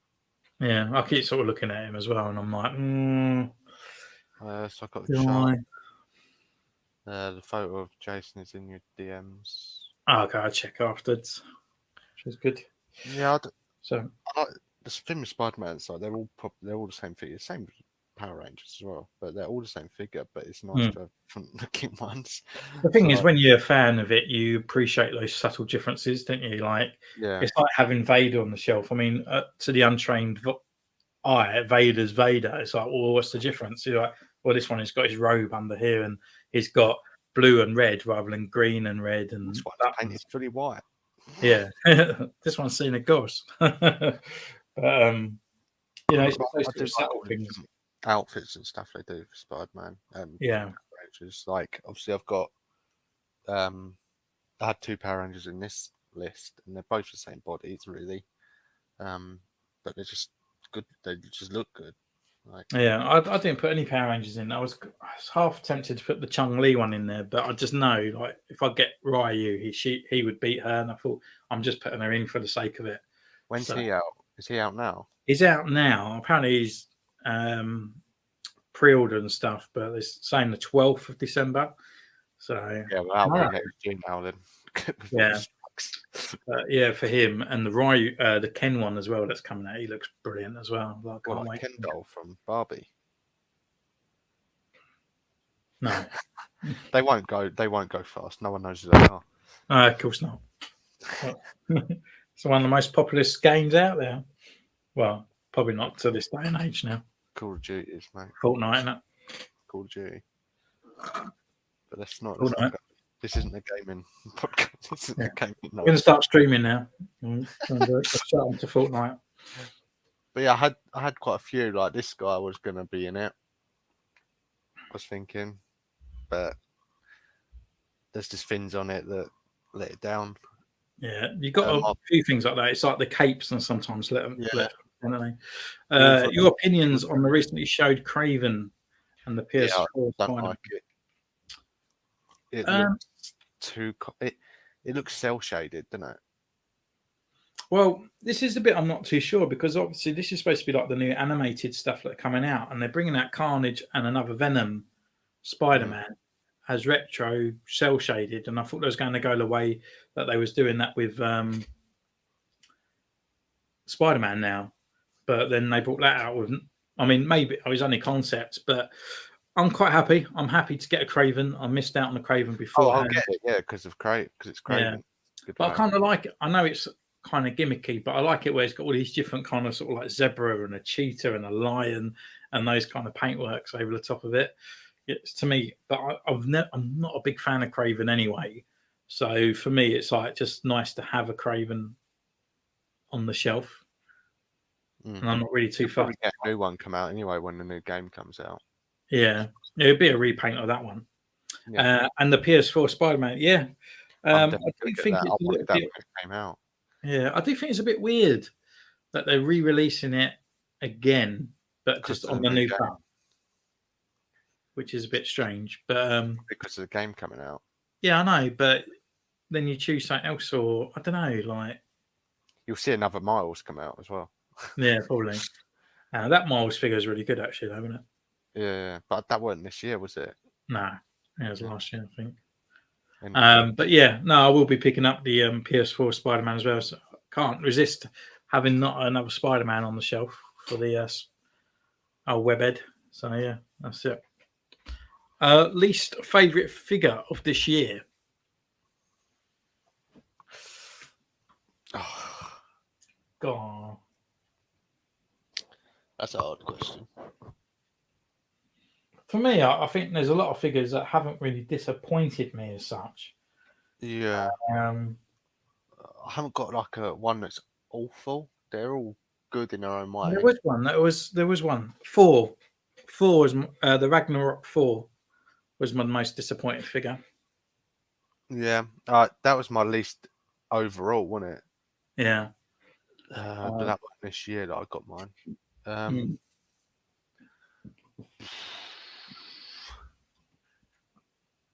Speaker 1: Yeah, I keep sort of looking at him as well, and I'm like,
Speaker 2: so I got the chart. The photo of Jason is in your DMs.
Speaker 1: Oh, okay, I'll check afterwards. Which is good.
Speaker 2: Yeah.
Speaker 1: So
Speaker 2: the thing with Spider-Man is like they're all the same figure, same Power Rangers as well, but they're all the same figure. But it's nice to have different looking ones.
Speaker 1: The thing is, when you're a fan of it, you appreciate those subtle differences, don't you? Like, it's like having Vader on the shelf. I mean, to the untrained eye, Vader's Vader. It's like, well, what's the difference? You're like, well, this one has got his robe under here, and he's got blue and red rather than green and red, and
Speaker 2: this one's painted fully white.
Speaker 1: Yeah, this one's seen a ghost. But you know, it's subtle things.
Speaker 2: Outfits and stuff they do for Spider-Man.
Speaker 1: Yeah,
Speaker 2: Rangers. Like obviously, I've got I had 2 Power Rangers in this list, and they're both the same bodies, really. But they're just good. They just look good. Like,
Speaker 1: yeah, I didn't put any Power Rangers in. I was half tempted to put the Chung-Li one in there, but I just know, like, if I get Ryu, he would beat her, and I thought I'm just putting her in for the sake of it.
Speaker 2: When's he out? Is he out now?
Speaker 1: He's out now. Apparently, he's pre-order and stuff, but it's saying the 12th of December. So
Speaker 2: yeah, well, I'll be next June now then.
Speaker 1: Yeah. Yeah, for him and the Ryu, the Ken one as well that's coming out. He looks brilliant as well.
Speaker 2: Like Ken doll from Barbie.
Speaker 1: No,
Speaker 2: they won't go fast. No one knows who they are.
Speaker 1: Of course not. It's one of the most popular games out there. Well, probably not to this day and age now.
Speaker 2: Call of Duty is, mate.
Speaker 1: Fortnite, isn't it?
Speaker 2: Call of Duty. But that's not. This isn't a gaming podcast. This isn't a gaming.
Speaker 1: We're going to start streaming now. Start to Fortnite.
Speaker 2: But yeah, I had quite a few. Like this guy was going to be in it. I was thinking, but there's just fins on it that let it down.
Speaker 1: Yeah, you got a few things like that. It's like the capes, and sometimes let them.
Speaker 2: Yeah.
Speaker 1: Don't they? Your opinions on the recently showed Craven and the PS4?
Speaker 2: Yeah, I don't like it. It looks too. It looks cell shaded, doesn't it?
Speaker 1: Well, this is the bit I'm not too sure, because obviously this is supposed to be like the new animated stuff that are coming out, and they're bringing out Carnage and another Venom Spider-Man as retro cell shaded, and I thought they was going to go the way that they was doing that with Spider-Man now, but then they brought that out with. I mean, maybe it was only concept, but I'm quite happy. I'm happy to get a Craven. I missed out on the Craven before.
Speaker 2: Oh, I'll get it, yeah, because it's Craven.
Speaker 1: Yeah. But I kind of like it. I know it's kind of gimmicky, but I like it where it's got all these different kind of sort of like zebra and a cheetah and a lion and those kind of paintworks over the top of it. It's to me, but I'm not a big fan of Craven anyway. So for me, it's like just nice to have a Craven on the shelf. And I'm not really too fast.
Speaker 2: Get a new one come out anyway when the new game comes out.
Speaker 1: Yeah, it'd be a repaint of that one. Yeah. And the PS4 Spider-Man, yeah. I do think it's a little bit,
Speaker 2: came out.
Speaker 1: Yeah, I do think it's a bit weird that they're re-releasing it again, but just on the new phone, which is a bit strange. But
Speaker 2: because of the game coming out.
Speaker 1: Yeah, I know, but then you choose something else, or I don't know, like
Speaker 2: you'll see another Miles come out as well.
Speaker 1: Yeah, probably. That Miles figure is really good, actually, though, isn't it?
Speaker 2: Yeah, but that wasn't this year, was it?
Speaker 1: No, it was last year, I think. But yeah, no, I will be picking up the PS4 Spider-Man as well. So I can't resist having not another Spider-Man on the shelf for the webhead. So yeah, that's it. Least favorite figure of this year. God.
Speaker 2: That's a hard question.
Speaker 1: For me, I think there's a lot of figures that haven't really disappointed me as such.
Speaker 2: Yeah. I haven't got like a one that's awful. They're all good in their own way.
Speaker 1: There was one. There was one. Four was the Ragnarok 4 was my most disappointing figure.
Speaker 2: Yeah, that was my least overall, wasn't it?
Speaker 1: Yeah.
Speaker 2: But that was this year that I got mine.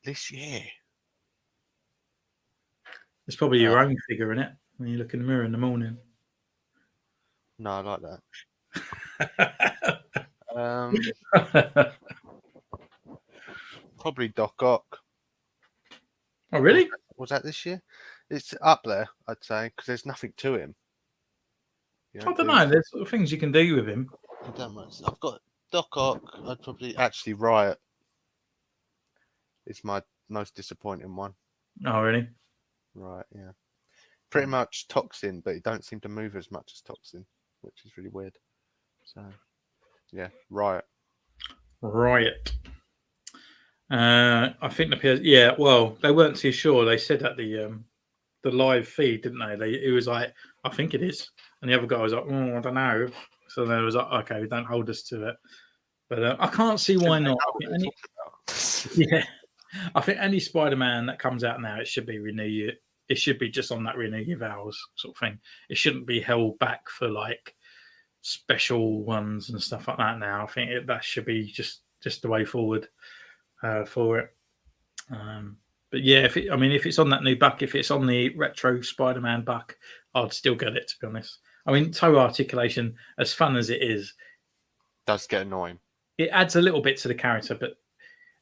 Speaker 2: This year.
Speaker 1: It's probably your own figure, in it, when you look in the mirror in the morning.
Speaker 2: No, I like that. Probably Doc Ock.
Speaker 1: Oh, really?
Speaker 2: Was that this year? It's up there, I'd say, because there's nothing to him.
Speaker 1: I don't know. There's things you can do with him.
Speaker 2: I don't know. I've got Doc Ock. I'd probably actually Riot. It's my most disappointing one.
Speaker 1: Oh, really?
Speaker 2: Right, yeah. Pretty much Toxin, but he don't seem to move as much as Toxin, which is really weird. So, yeah, Riot.
Speaker 1: I think the PS. Yeah, well, they weren't too sure. They said at the live feed, didn't they? It was like, I think it is, and the other guy was like, oh, I don't know. So they was like, okay, don't hold us to it. But I can't see why not. Yeah. I think any Spider-Man that comes out now, it should be renew. It should be just on that renew your vows sort of thing. It shouldn't be held back for like special ones and stuff like that. Now I think that should be just the way forward for it. But yeah, if it's on that new buck, if it's on the retro Spider-Man buck, I'd still get it, to be honest. I mean, toe articulation, as fun as it is,
Speaker 2: does get annoying.
Speaker 1: It adds a little bit to the character, but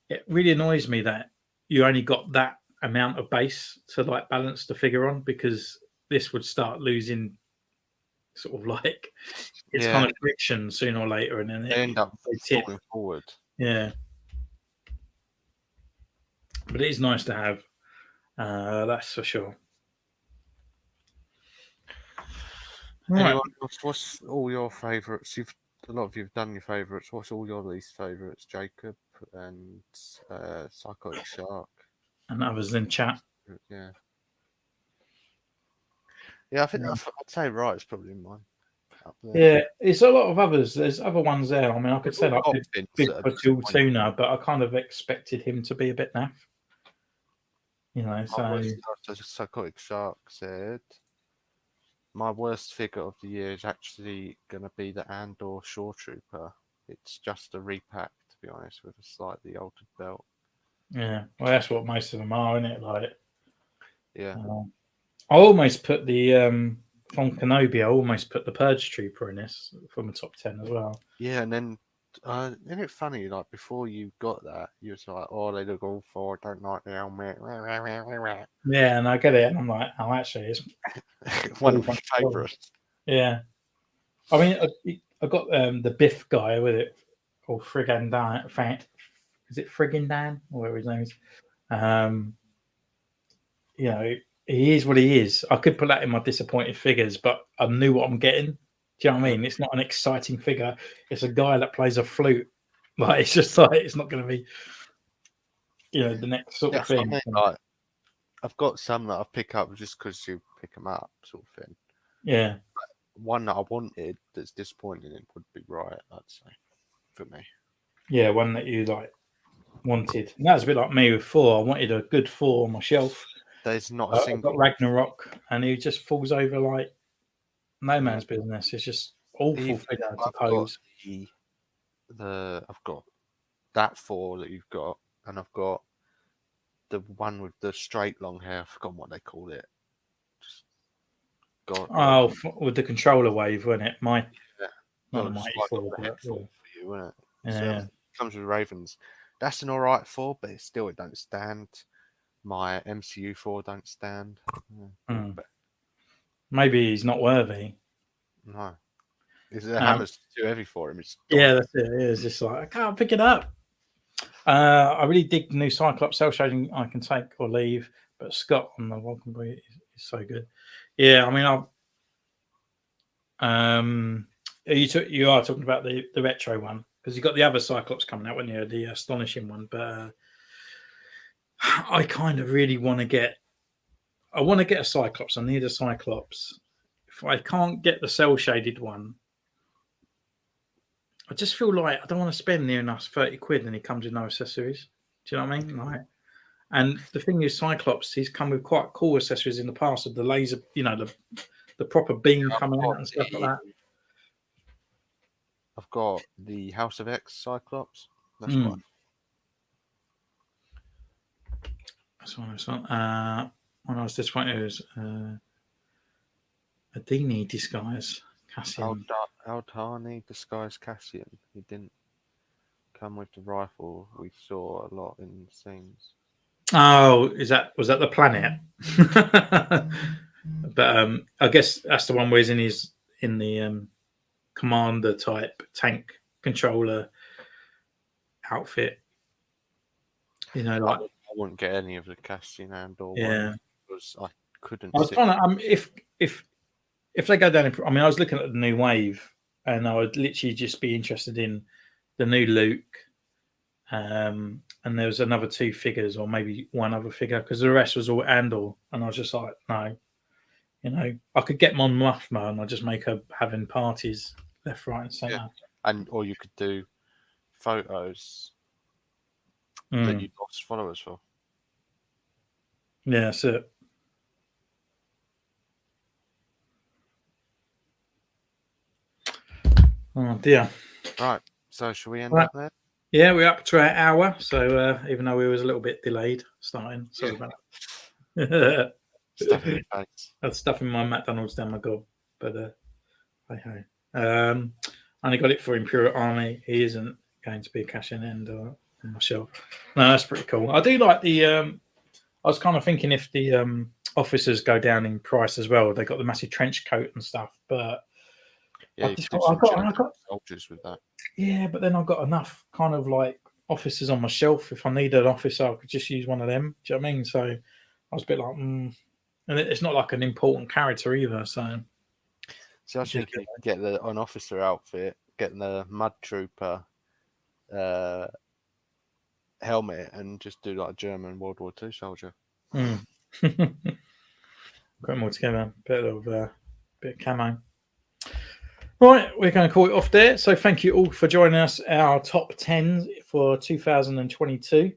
Speaker 1: it really annoys me that you only got that amount of base to like balance the figure on, because this would start losing sort of like its kind of friction sooner or later, and then
Speaker 2: they end up falling forward.
Speaker 1: Yeah, but it is nice to have. That's for sure.
Speaker 2: Anyone else, what's all your favourites? A lot of you've done your favourites. What's all your least favourites, Jacob and Psychotic Shark?
Speaker 1: And others in chat.
Speaker 2: Yeah. Yeah, I think I'd say Riot's probably mine.
Speaker 1: Yeah, it's a lot of others. There's other ones there. I mean, I could say like Big Tuna, but I kind of expected him to be a bit naff. You know, so
Speaker 2: Psychotic Shark said, my worst figure of the year is actually going to be the Andor Shore Trooper. It's just a repack, to be honest, with a slightly altered belt.
Speaker 1: yeah, well, that's what most of them are, isn't it? Like,
Speaker 2: Yeah.
Speaker 1: I almost put the from Kenobi. I almost put the Purge Trooper in this from the top 10 as well.
Speaker 2: Yeah, and then isn't it funny? Like before you got that, you was like, "Oh, they look all for. Don't like the helmet."
Speaker 1: Yeah, and I get it, and I'm like, oh, actually, it's
Speaker 2: One of my favourites.
Speaker 1: Yeah, I mean, I got the Biff guy with it, or Friggin' Dan. Is it Friggin' Dan, or whatever his name is? You know, he is what he is. I could put that in my disappointed figures, but I knew what I'm getting. Do you know what I mean? It's not an exciting figure. It's a guy that plays a flute. Like, it's just like, it's not going to be, you know, the next sort of thing.
Speaker 2: I mean, like, I've got some that I pick up just because you pick them up, sort of thing.
Speaker 1: Yeah.
Speaker 2: But one that I wanted that's disappointing it would be Riot, I'd say, for me.
Speaker 1: Yeah, one that you like wanted. And that's a bit like me with 4. I wanted a good 4 on my shelf.
Speaker 2: There's not a single.
Speaker 1: I've got Ragnarok, and he just falls over like no man's business. It's just awful figure to pose.
Speaker 2: I've got that 4 that you've got, and I've got the one with the straight long hair. I've forgotten what they call it. Just
Speaker 1: with the controller wave, wasn't it? Not
Speaker 2: for you, wasn't it? Yeah. So it comes with Ravens. That's an alright 4, but still it don't stand. My MCU 4 don't stand.
Speaker 1: Maybe he's not worthy.
Speaker 2: No. The hammer's too heavy for him.
Speaker 1: Yeah, that's it. It's just like, I can't pick it up. I really dig the new Cyclops cell shading I can take or leave, but Scott on the Welcome Boy is so good. Yeah, I mean, you are talking about the retro one, because you got the other Cyclops coming out, when you the astonishing one, but I kind of really want to get. I want to get a Cyclops. I need a Cyclops. If I can't get the cell shaded one, I just feel like I don't want to spend near enough 30 quid and he comes with no accessories. Do you know what I mean? Like, and the thing is, Cyclops, he's come with quite cool accessories in the past, of the laser, you know, the proper beam coming out and stuff like that.
Speaker 2: I've got the House of X Cyclops. That's one.
Speaker 1: That's one. When I was disappointed, it was a Dini disguise Cassian.
Speaker 2: Aldhani disguise Cassian. He didn't come with the rifle we saw a lot in the scenes.
Speaker 1: Oh, was that the planet? But I guess that's the one where he's in the commander type tank controller outfit. You know, like
Speaker 2: I wouldn't get any of the Cassian Andor
Speaker 1: one
Speaker 2: because I couldn't.
Speaker 1: I was trying to, if they go down, I mean, I was looking at the new wave, and I would literally just be interested in the new Luke, and there was another 2 figures, or maybe one other figure, because the rest was all Andor, and I was just like, no, you know, I could get Mon Mothma, and I'll just make her having parties left, right, and centre.
Speaker 2: Or you could do photos that you lost followers for.
Speaker 1: Yeah, that's it. Oh dear.
Speaker 2: Right. So shall we end up there?
Speaker 1: Yeah, we're up to our hour. So even though we was a little bit delayed starting, sorry about that.
Speaker 2: Stuff in your face.
Speaker 1: That's stuff in my McDonald's down my gob. But I only got it for Imperial Army. He isn't going to be a cash-in end on myself. No, that's pretty cool. I do like the. I was kind of thinking if the officers go down in price as well. They got the massive trench coat and stuff, but.
Speaker 2: Yeah, I got soldiers with that.
Speaker 1: Yeah, but then I've got enough kind of like officers on my shelf. If I needed an officer, I could just use one of them. Do you know what I mean? So I was a bit like, and it's not like an important character either. So
Speaker 2: I was thinking you could get an officer outfit, getting the Mud Trooper helmet, and just do like a German World War II soldier.
Speaker 1: Put them all together, bit of camo. Right, we're going to call it off there. So thank you all for joining us, our top 10 for 2022.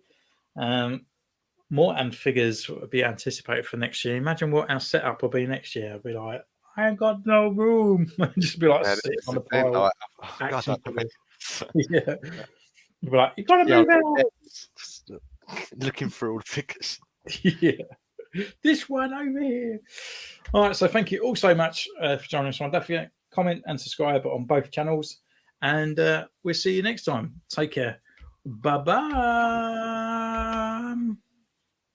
Speaker 1: more and figures would be anticipated for next year. Imagine what our setup will be next year. I'll be like, I ain't got no room. Just be like sitting on the pile.
Speaker 2: Like,
Speaker 1: Action
Speaker 2: God,
Speaker 1: figures. Yeah. You'll be like, you gotta move out.
Speaker 2: Looking through all the figures.
Speaker 1: Yeah. This one over here. All right. So thank you all so much for joining us. Don't forget, comment and subscribe on both channels. And we'll see you next time. Take care. Bye-bye.